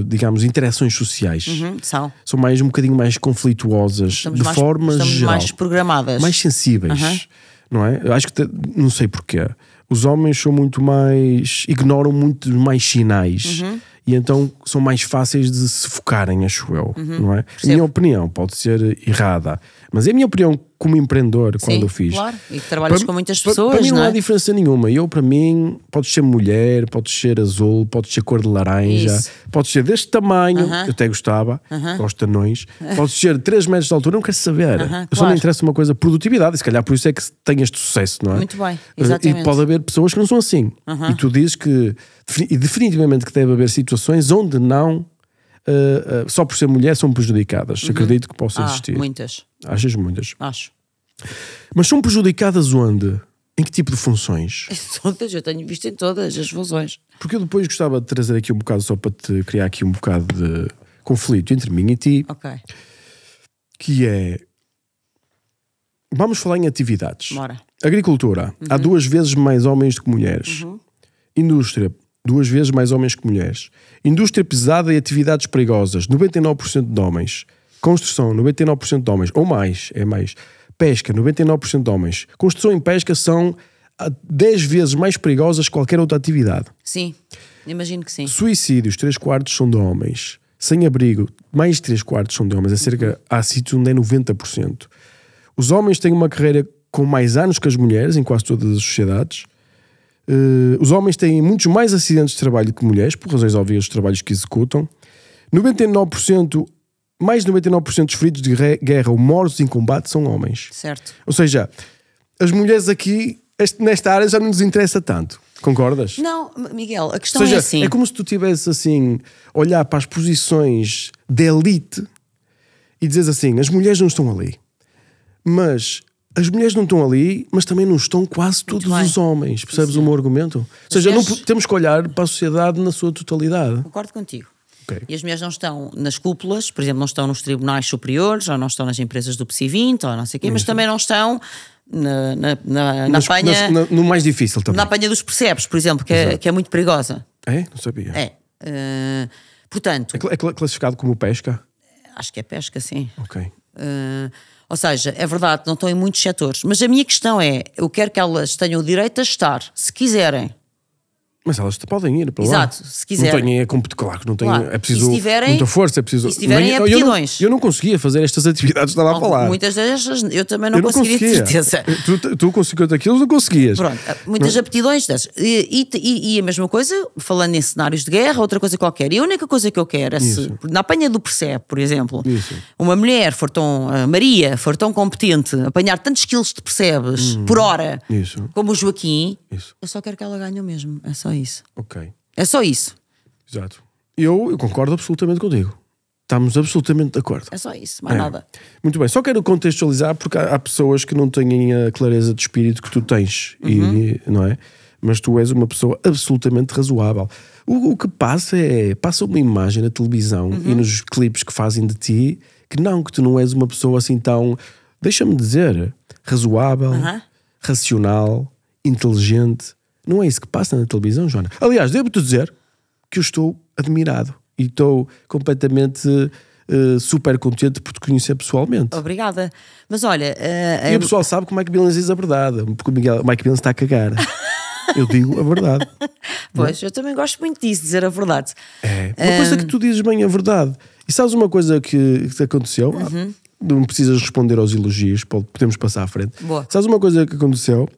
digamos, interações sociais. São um bocadinho mais conflituosas, forma geral. Estamos mais programadas. Mais sensíveis, não é? Eu acho que, não sei porquê, os homens são muito mais, ignoram muito mais sinais. E então são mais fáceis de se focarem, acho eu, não é? A minha opinião pode ser errada, mas é a minha opinião como empreendedor. Sim, quando eu fiz. Claro, e que trabalhas com muitas pessoas. Para mim não há diferença nenhuma. Para mim, podes ser mulher, podes ser azul, podes ser cor de laranja, podes ser deste tamanho, eu até gostava, gosto de anões, podes ser 3 metros de altura, não quero saber. Eu só me interessa uma coisa, produtividade, e se calhar por isso é que tem este sucesso, não é? Muito bem, exatamente. E pode haver pessoas que não são assim. E tu dizes que, e definitivamente que deve haver situações onde não, só por ser mulher, são prejudicadas. Acredito que possa existir. Muitas. Achas muitas? Acho. Mas são prejudicadas onde? Em que tipo de funções? Todas, eu tenho visto em todas as funções. Porque eu depois gostava de trazer aqui um bocado, só para te criar aqui um bocado de conflito entre mim e ti. Ok. Que é... Vamos falar em atividades. Bora. Agricultura. Há 2 vezes mais homens do que mulheres. Indústria. 2 vezes mais homens que mulheres. Indústria pesada e atividades perigosas. 99% de homens. Construção, 99% de homens. Ou mais, é mais. Pesca, 99% de homens. Construção e pesca são 10 vezes mais perigosas que qualquer outra atividade. Sim, imagino que sim. Suicídios, 3/4 são de homens. Sem abrigo, mais de 3/4 são de homens. Há sítios onde é 90%. Os homens têm uma carreira com mais anos que as mulheres, em quase todas as sociedades. Os homens têm muitos mais acidentes de trabalho que mulheres, por razões óbvias dos trabalhos que executam. 99%, mais de 99% dos feridos de guerra ou mortos em combate são homens. Certo. Ou seja, as mulheres aqui, nesta área já não nos interessa tanto. Concordas? Não, Miguel, a questão é assim. É como se tu tivesse assim, olhar para as posições de elite e dizes assim, as mulheres não estão ali. Mas as mulheres não estão ali, mas também não estão quase todos os homens. Percebes o meu argumento? Ou seja, não temos que olhar para a sociedade na sua totalidade. Concordo contigo. Okay. E as mulheres não estão nas cúpulas, por exemplo, não estão nos tribunais superiores, ou não estão nas empresas do PSI 20, ou não sei o quê, mas também não estão na apanha... No mais difícil também. Na apanha dos percebes, por exemplo, que é muito perigosa. É? Não sabia. É. Portanto... É classificado como pesca? Acho que é pesca, sim. Ok. Ou seja, é verdade, não estão em muitos setores. Mas a minha questão é, eu quero que elas tenham o direito a estar, se quiserem. Mas elas podem ir para lá. Exato, se quiserem. Não têm claro que não têm, claro. É preciso muita força, é preciso... E se tiverem aptidões. Eu não conseguia fazer estas atividades que estava a falar. Muitas destas eu também não conseguiria, de certeza. Tu com 50 quilos não conseguias. Pronto, muitas aptidões dessas. E a mesma coisa, falando em cenários de guerra, outra coisa qualquer. E a única coisa que eu quero é se, na apanha do percebe, por exemplo, uma mulher Maria for tão competente, apanhar tantos quilos de percebes por hora, como o Joaquim, eu só quero que ela ganhe o mesmo. É só só isso. Ok. É só isso. Exato. Eu concordo absolutamente contigo. Estamos absolutamente de acordo. É só isso, mais nada. Muito bem, só quero contextualizar porque há pessoas que não têm a clareza de espírito que tu tens, não é? Mas tu és uma pessoa absolutamente razoável. O que passa uma imagem na televisão e nos clipes que fazem de ti que tu não és uma pessoa assim tão, deixa-me dizer, razoável, racional, inteligente. Não é isso que passa na televisão, Joana. Aliás, devo-te dizer que eu estou admirado e estou completamente super contente por te conhecer pessoalmente. Obrigada. Mas olha... E o pessoal sabe que o Mike Billings diz a verdade, porque o Mike Billings está a cagar. Eu digo a verdade. Pois, eu também gosto muito disso, dizer a verdade. É uma coisa que tu dizes bem a verdade. E sabes uma coisa que aconteceu? Não precisas responder aos elogios, podemos passar à frente. Boa. Sabes uma coisa que aconteceu?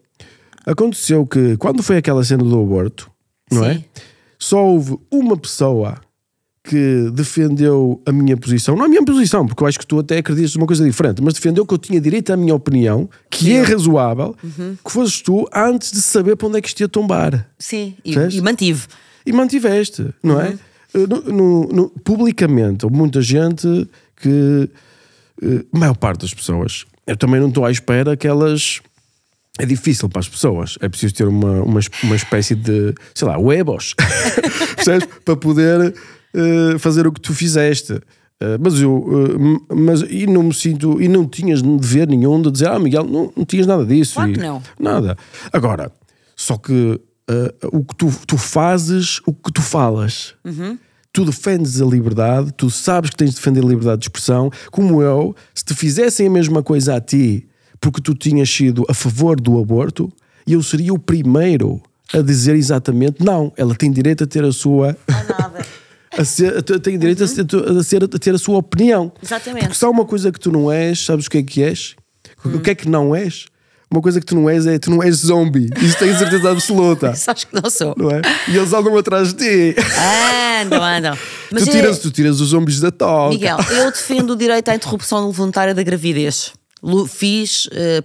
Aconteceu que quando foi aquela cena do aborto, não é? Só houve uma pessoa que defendeu a minha posição, não a minha posição, porque eu acho que tu até acreditas numa coisa diferente, mas defendeu que eu tinha direito à minha opinião, que é razoável, que fosses tu antes de saber para onde é que isto ia tombar. Sim, e mantive. E mantiveste, não é? Publicamente, houve muita gente que, a maior parte das pessoas, eu também não estou à espera que elas... É difícil para as pessoas, é preciso ter uma espécie de, sei lá, huevos, percebes? Para poder fazer o que tu fizeste. Mas não me sinto, e não tinhas dever nenhum de dizer, Miguel, não tinhas nada disso. Claro que não. Nada. Agora, só que o que tu fazes, o que tu falas. Tu defendes a liberdade, tu sabes que tens de defender a liberdade de expressão, como eu, se te fizessem a mesma coisa a ti, porque tu tinhas sido a favor do aborto, e eu seria o primeiro a dizer exatamente, não, ela tem direito a ter a sua... tem direito a ter a sua opinião. Exatamente. Porque se há uma coisa que tu não és, sabes o que és? O que é que não és? Uma coisa que tu não és tu não és zombie. Isso tenho certeza absoluta. Isso acho que não sou. Não é? E eles andam atrás de ti. Andam. Mas tu tiras os zombies da toca. Miguel, eu defendo o direito à interrupção voluntária da gravidez.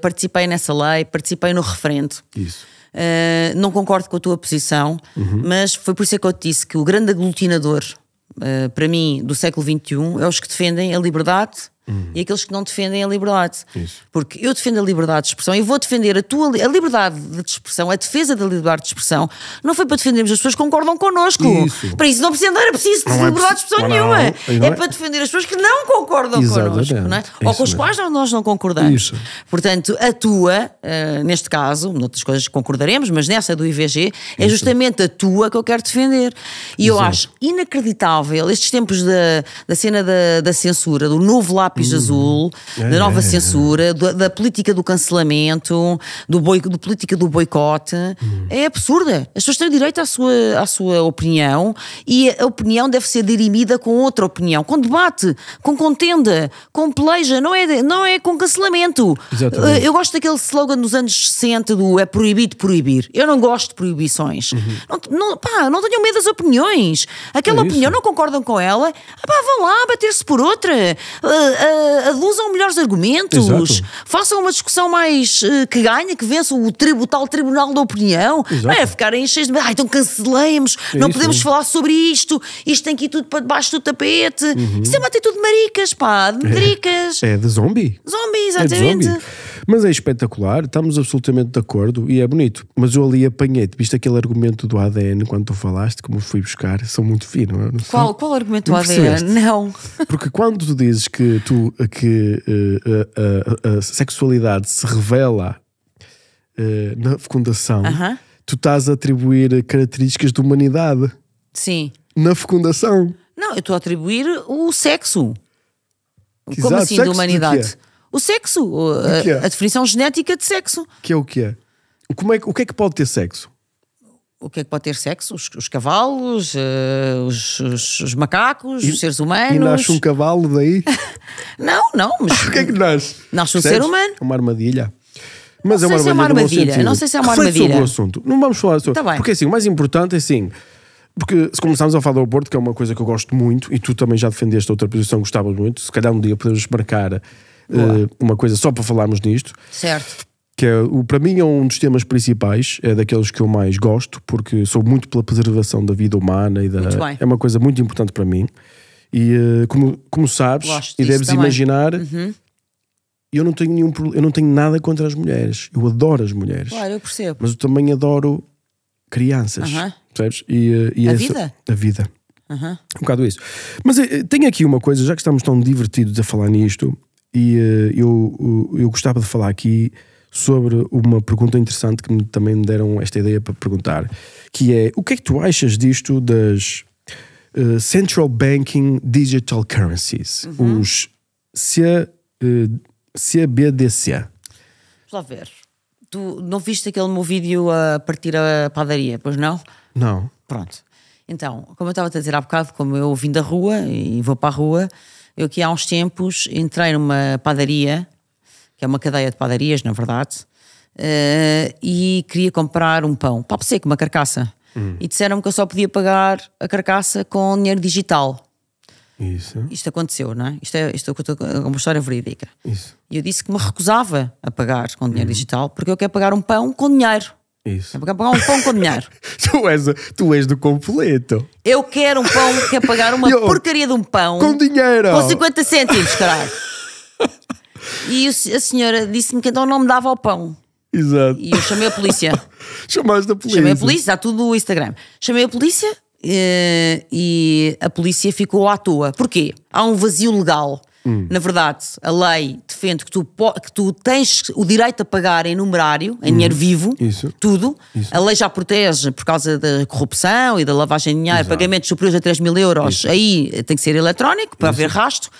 Participei nessa lei, participei no referendo. Isso. Não concordo com a tua posição, mas foi por isso que eu te disse que o grande aglutinador, para mim, do século XXI é os que defendem a liberdade e aqueles que não defendem a liberdade. Isso. Porque eu defendo a liberdade de expressão e vou defender a liberdade de expressão, a defesa da liberdade de expressão. Não foi para defendermos as pessoas que concordam connosco. Isso. Para isso não era preciso de liberdade de expressão nenhuma. É para defender as pessoas que não concordam connosco, não é? Ou com os quais nós não concordamos. Isso. Portanto, a tua, neste caso, noutras coisas concordaremos, mas nessa do IVG, é justamente a tua que eu quero defender. E eu acho inacreditável estes tempos da cena da censura, do novo lápis azul, da nova censura, da política do cancelamento, da política do boicote. É absurda. As pessoas têm direito à sua opinião e a opinião deve ser dirimida com outra opinião, com debate, com contenda, com peleja, não é com cancelamento. Exatamente. Eu gosto daquele slogan dos anos 60 do é proibido proibir. Eu não gosto de proibições. Não tenham medo das opiniões. Aquela opinião, não concordam com ela, vão lá bater-se por outra. Aduzam melhores argumentos. Exato. Façam uma discussão mais que ganhe, que vença o tal tribunal da opinião. Exato. Não é ficarem cheios de então cancelemos, não podemos falar sobre isto tem que ir tudo para debaixo do tapete. Isso é uma atitude de maricas, de medricas. É de zombie. Zombie, exatamente. É de zombie. Mas é espetacular, estamos absolutamente de acordo e é bonito. Mas eu ali apanhei-te, viste aquele argumento do ADN quando tu falaste, como fui buscar, são muito finos. Qual argumento do ADN? Não. Porque quando tu dizes que a sexualidade se revela na fecundação, tu estás a atribuir características de humanidade. Sim. Na fecundação. Não, eu estou a atribuir o sexo. Exato. Como assim, sexo de humanidade? O sexo, a definição genética de sexo. Que é o que é? O que é que pode ter sexo? O que é que pode ter sexo? Os cavalos, os macacos, os seres humanos. E nasce um cavalo daí? Não, mas... O que é que nasce? Nasce um ser humano. É uma armadilha. Mas não sei se é uma armadilha. Não sei se é uma armadilha. Sobre o assunto. Não vamos falar sobre... Tá bem. Porque assim, o mais importante é assim... Porque se começarmos a falar do aborto, que é uma coisa que eu gosto muito, e tu também já defendeste outra posição que gostavas muito, se calhar um dia podemos marcar uma coisa só para falarmos nisto. Certo. que para mim é um dos temas principais, é daqueles que eu mais gosto, porque sou muito pela preservação da vida humana e é uma coisa muito importante para mim. E como sabes, e deves também imaginar, eu não tenho nada contra as mulheres. Eu adoro as mulheres. Claro, eu percebo. Mas eu também adoro crianças, percebes? A vida. Um bocado isso. Mas tenho aqui uma coisa, já que estamos tão divertidos a falar nisto, e eu gostava de falar aqui sobre uma pergunta interessante que também me deram esta ideia para perguntar, que é: o que é que tu achas disto das Central Banking Digital Currencies, os CBDC? Vamos lá ver. Tu não viste aquele meu vídeo a partir a padaria, pois não? Não. Pronto. Então, como eu estava a dizer há bocado, como eu vim da rua e vou para a rua, eu aqui há uns tempos entrei numa padaria, que é uma cadeia de padarias, na verdade, e queria comprar um pão, papo seco, uma carcaça. E disseram-me que eu só podia pagar a carcaça com dinheiro digital. Isso. Isto aconteceu, não é? Isto é uma história verídica. Isso. E eu disse que me recusava a pagar com dinheiro digital, porque eu quero pagar um pão com dinheiro. Isso. Eu quero pagar um pão com dinheiro. tu és do completo. Eu quero um pão, quero pagar uma porcaria de um pão com dinheiro, com 50 cêntimos, caralho. E a senhora disse-me que então não me dava o pão. Exato. E eu chamei a polícia. Chamaste a polícia? Chamei a polícia, está tudo no Instagram. Chamei a polícia e a polícia ficou à toa. Porquê? Há um vazio legal. Na verdade, a lei defende que tu tens o direito a pagar em numerário, em dinheiro vivo, tudo. Isso. A lei já protege por causa da corrupção e da lavagem de dinheiro, pagamentos superiores a 3.000 euros. Aí tem que ser eletrónico para haver rastro.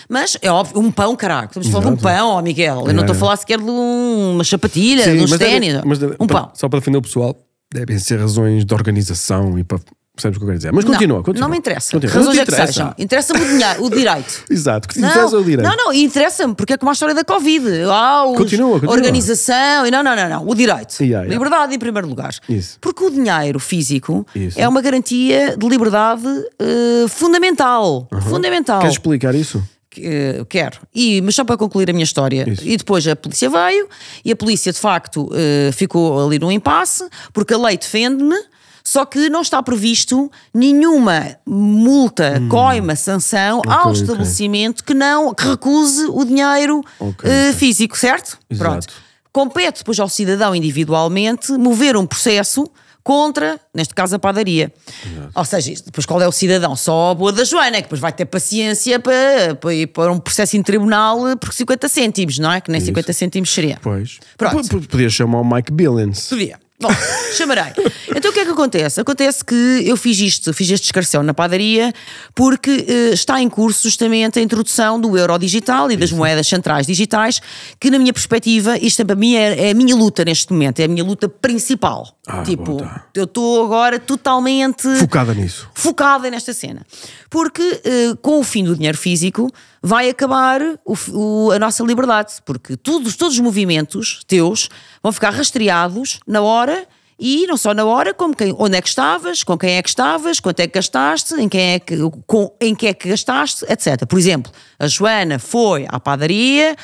Mas é óbvio, um pão, caraca. Estamos a falar de um pão, Miguel. Eu não estou a falar sequer de uma sapatilha, de uns ténis. Um pão. Só para defender o pessoal, devem ser razões de organização e para. Percebes o que eu quero dizer? Mas continua. Não me interessa. Razões é que sejam. Interessa-me o dinheiro, o direito. Exato, que te interessa o direito. Não, interessa-me, porque é como a história da Covid. Continua. Organização, não. O direito. Liberdade em primeiro lugar. Isso. Porque o dinheiro físico é uma garantia de liberdade fundamental. Fundamental. Queres explicar isso? Quero. Mas só para concluir a minha história. Isso. E depois a polícia veio e a polícia de facto ficou ali num impasse, porque a lei defende-me. Só que não está previsto nenhuma multa, coima, sanção ao estabelecimento que recuse o dinheiro físico, certo? Exato. Pronto. Compete depois ao cidadão individualmente mover um processo contra, neste caso, a padaria. Exato. Ou seja, depois qual é o cidadão? Só a boa da Joana, que depois vai ter paciência para ir para um processo em tribunal por 50 cêntimos, não é? Que nem 50 cêntimos seria. Pois. Podias chamar o Mike Billings. Podia. Bom, chamarei. Então o que é que acontece? Acontece que eu fiz este escarcão na padaria porque está em curso justamente a introdução do euro digital e das moedas centrais digitais, que na minha perspectiva, isto para mim é a minha luta neste momento, é a minha luta principal. Eu estou agora totalmente focada nesta cena. Porque com o fim do dinheiro físico vai acabar a nossa liberdade, porque todos os movimentos teus vão ficar rastreados na hora, e não só na hora, como onde é que estavas, com quem é que estavas, quanto é que gastaste, em que é que gastaste, etc. Por exemplo, a Joana foi à padaria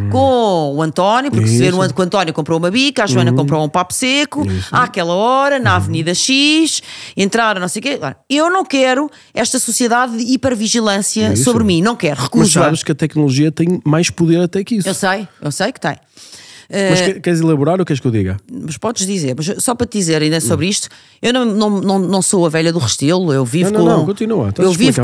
com o António, porque se ver que o António comprou uma bica, a Joana comprou um papo seco, àquela hora, na Avenida X, entraram, não sei o quê. Eu não quero esta sociedade de hipervigilância sobre mim, não quero, recuso. Mas sabes que a tecnologia tem mais poder até que isso. Eu sei que tem. Mas queres elaborar ou queres que eu diga? Mas podes dizer, mas só para te dizer ainda sobre isto, eu não sou a velha do Restelo, eu vivo continua. Eu vivo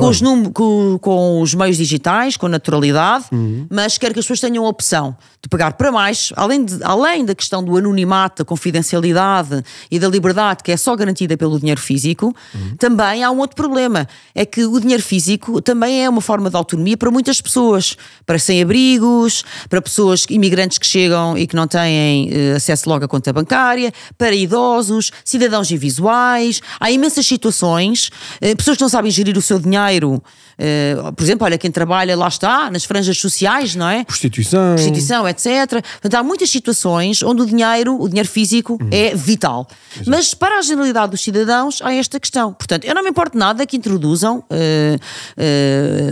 com os meios digitais, com naturalidade, mas quero que as pessoas tenham a opção de pagar para mais, além da questão do anonimato, da confidencialidade e da liberdade, que é só garantida pelo dinheiro físico. Também há um outro problema, é que o dinheiro físico também é uma forma de autonomia para muitas pessoas, para sem-abrigos, para pessoas imigrantes que chegam e que não têm acesso logo à conta bancária, para idosos, cidadãos invisuais. Há imensas situações, pessoas que não sabem gerir o seu dinheiro. Por exemplo, olha, quem trabalha, lá está, nas franjas sociais, não é? Prostituição, etc. Portanto, há muitas situações onde o dinheiro físico é vital. Exato. Mas para a generalidade dos cidadãos há esta questão. Portanto, eu não me importo nada que introduzam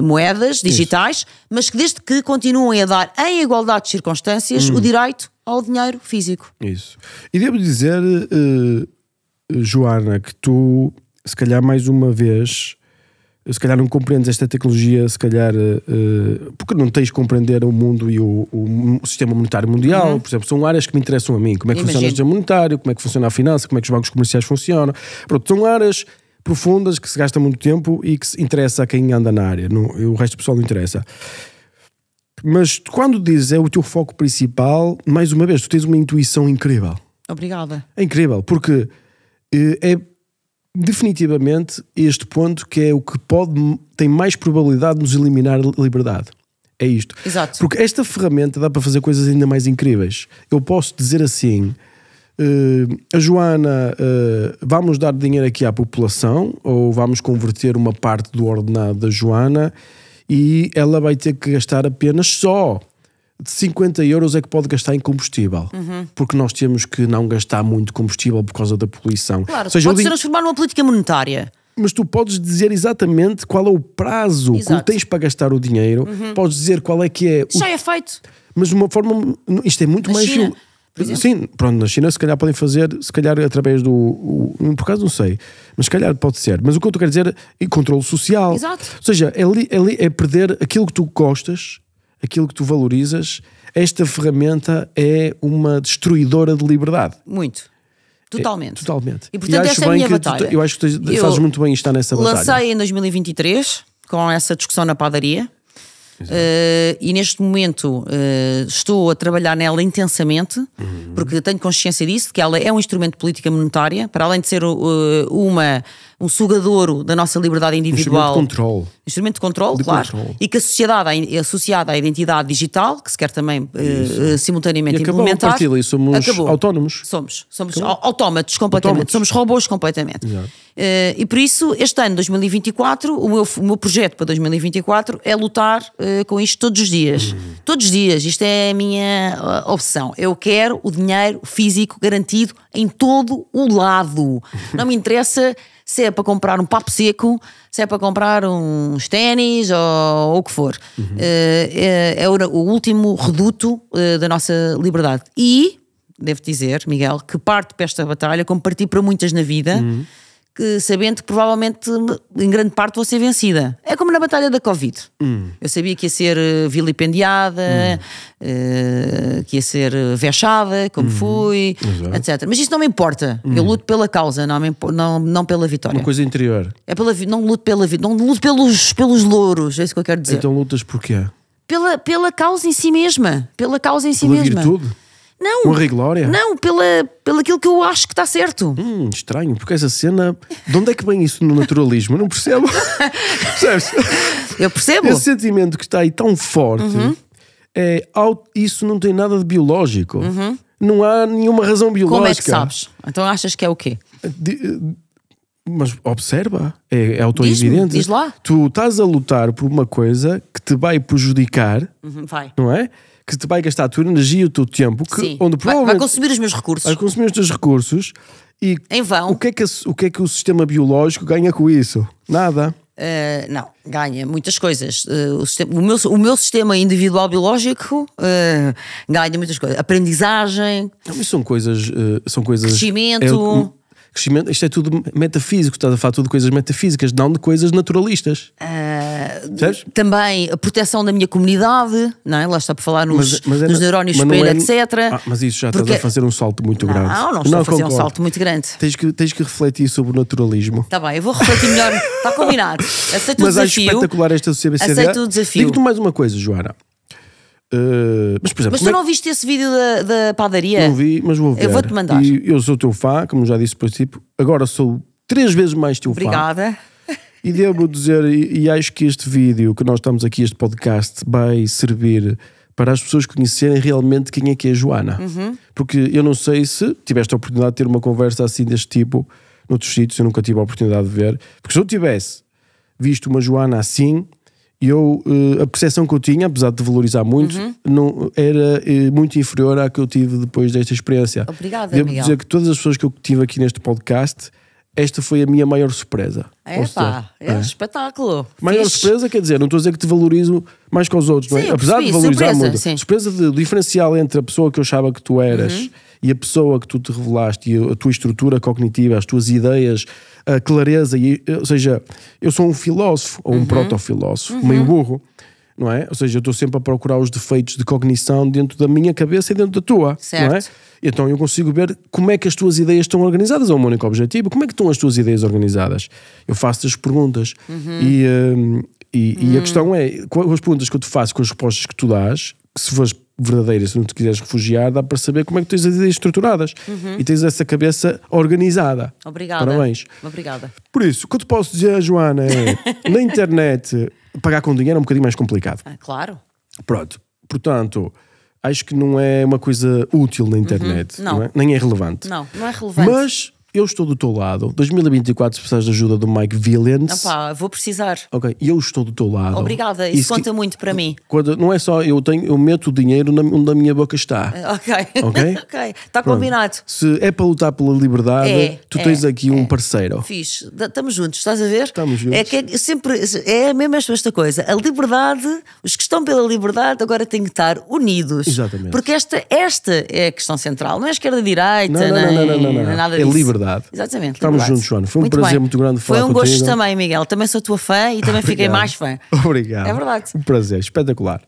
moedas digitais, mas que desde que continuem a dar em igualdade de circunstâncias o direito ao dinheiro físico. Isso. E devo dizer, Joana, que tu, se calhar mais uma vez, se calhar não compreendes esta tecnologia, se calhar porque não tens de compreender o mundo e o sistema monetário mundial. Por exemplo, são áreas que me interessam a mim. Como é que funciona o sistema monetário, como é que funciona a finança, como é que os bancos comerciais funcionam. Pronto, são áreas profundas que se gasta muito tempo e que se interessa a quem anda na área. O resto do pessoal não interessa. Mas quando dizes é o teu foco principal, mais uma vez, tu tens uma intuição incrível. Obrigada. É incrível, porque é definitivamente este ponto que é o que tem mais probabilidade de nos eliminar a liberdade. É isto. Exato. Porque esta ferramenta dá para fazer coisas ainda mais incríveis. Eu posso dizer assim, a Joana, vamos dar dinheiro aqui à população, ou vamos converter uma parte do ordenado da Joana e ela vai ter que gastar apenas só de 50 euros é que pode gastar em combustível. Porque nós temos que não gastar muito combustível por causa da poluição. Claro, pode-se transformar numa política monetária. Mas tu podes dizer exatamente qual é o prazo que tens para gastar o dinheiro. Podes dizer qual é que é... Já é feito. Mas de uma forma... Isto é muito na mais... China, sim, pronto, na China se calhar podem fazer, se calhar através do... Por acaso não sei, mas se calhar pode ser. Mas o que eu quero dizer é controle social. Exato. Ou seja, é perder aquilo que tu gostas, aquilo que tu valorizas. Esta ferramenta é uma destruidora de liberdade. Muito. Totalmente. Totalmente. E portanto esta é a minha batalha. Eu acho que fazes muito bem em estar nessa batalha. Lancei em 2023 com essa discussão na padaria. E neste momento estou a trabalhar nela intensamente, porque tenho consciência disso, que ela é um instrumento de política monetária, para além de ser um sugadouro da nossa liberdade individual. Instrumento de controle, claro. E que a sociedade é associada à identidade digital, que se quer também simultaneamente implementar. A partir daí somos autónomos. Somos autómatos completamente. Somos robôs completamente. E por isso, este ano, 2024, o meu projeto para 2024 é lutar com isto todos os dias. Todos os dias. Isto é a minha obsessão. Eu quero o dinheiro físico garantido em todo o lado. Não me interessa se é para comprar um papo seco, se é para comprar uns ténis ou o que for. É o último reduto da nossa liberdade. E, devo dizer, Miguel, que parto para esta batalha, como parti para muitas na vida, que sabendo que provavelmente em grande parte vou ser vencida. É como na batalha da Covid. Eu sabia que ia ser vilipendiada, que ia ser vexada, como fui, etc. Mas isso não me importa. Eu luto pela causa, não pela vitória. Uma coisa interior. Não luto pelos louros, é isso que eu quero dizer. Então lutas porquê? Pela causa em si mesma. Pela causa em si pela mesma. Virtude? Não, honra e glória? Não, pelo aquilo que eu acho que está certo. Estranho, porque essa cena, de onde é que vem isso no naturalismo? Eu não percebo. Percebes? Eu percebo. Esse sentimento que está aí tão forte, isso não tem nada de biológico. Não há nenhuma razão biológica. Como é que sabes? Então achas que é o quê? Mas observa, é auto-evidente. Diz lá. Tu estás a lutar por uma coisa que te vai prejudicar, não é? Que te vai gastar a tua energia e o teu tempo, onde provavelmente vai consumir os meus recursos. Vai consumir os teus recursos e em vão. O que é que o sistema biológico ganha com isso? Nada. Não, ganha muitas coisas. O meu sistema individual biológico ganha muitas coisas. Aprendizagem. Não, mas são coisas. Crescimento. Crescimento, isto é tudo metafísico, estás a falar tudo de coisas metafísicas, não de coisas naturalistas. Também a proteção da minha comunidade, não é? Lá está por falar nos neurónios espelho, etc. Mas isso já estás a fazer um salto muito grande. Não estou a fazer um salto muito grande. Tens que refletir sobre o naturalismo. Está bem, eu vou refletir melhor. Está combinado. Aceito o desafio. Mas acho espetacular esta CBCD. Aceito o desafio. Digo-te mais uma coisa, Joana. Mas, por exemplo, tu não viste esse vídeo da padaria? Não vi, mas vou ver. Eu vou-te mandar. E eu sou teu fã, como já disse por princípio. Agora sou 3 vezes mais teu fã. Obrigada. E devo dizer, e acho que este vídeo que nós estamos aqui, este podcast, vai servir para as pessoas conhecerem realmente quem é que é a Joana. Porque eu não sei se tiveste a oportunidade de ter uma conversa assim deste tipo noutros sítios, eu nunca tive a oportunidade de ver. Porque se eu tivesse visto uma Joana assim, a percepção que eu tinha, apesar de valorizar muito, não, era muito inferior à que eu tive depois desta experiência. Obrigada, Devo Miguel. dizer que todas as pessoas que eu tive aqui neste podcast esta foi a minha maior surpresa. É um espetáculo. Maior surpresa, quer dizer, não estou a dizer que te valorizo mais que os outros, não é? Sim, Apesar percebi, de valorizar surpresa, muito. sim. Surpresa do diferencial entre a pessoa que eu achava que tu eras e a pessoa que tu te revelaste, e a tua estrutura cognitiva, as tuas ideias, a clareza, ou seja, eu sou um filósofo ou um proto-filósofo, meio burro. Não é? Ou seja, eu estou sempre a procurar os defeitos de cognição dentro da minha cabeça e dentro da tua, certo. não é? Então eu consigo ver como é que as tuas ideias estão organizadas, é o meu único objetivo. Como é que estão as tuas ideias organizadas? Eu faço-te as perguntas e a questão é, com as perguntas que eu te faço, com as respostas que tu dás, que se fores verdadeira, se não te quiseres refugiar, dá para saber como é que tens as ideias estruturadas e tens essa cabeça organizada. Obrigada. Parabéns. Obrigada. Por isso, o que eu te posso dizer, Joana, é na internet pagar com dinheiro é um bocadinho mais complicado. Claro. Pronto. Portanto, acho que não é uma coisa útil na internet. Não é? Nem é relevante. Não é relevante. Mas eu estou do teu lado. 2024, se precisares de ajuda do Mike Williams. Vou precisar. Ok, eu estou do teu lado. Obrigada, isso conta muito para mim. Não é só eu meto o dinheiro onde a minha boca está. Ok. Está combinado. Se é para lutar pela liberdade, tu tens aqui um parceiro. Fixe. Estamos juntos, estás a ver? Estamos juntos. É que sempre é mesmo esta coisa. A liberdade, os que estão pela liberdade agora têm que estar unidos. Exatamente. Porque esta é a questão central. Não é esquerda-direita, não. Nada é disso. liberdade. Exatamente. Estamos juntos, Joana. Foi um prazer muito grande falar contigo. Foi um gosto também, Miguel. Também sou tua fã e também fiquei mais fã. Obrigado. É verdade. Um prazer, espetacular.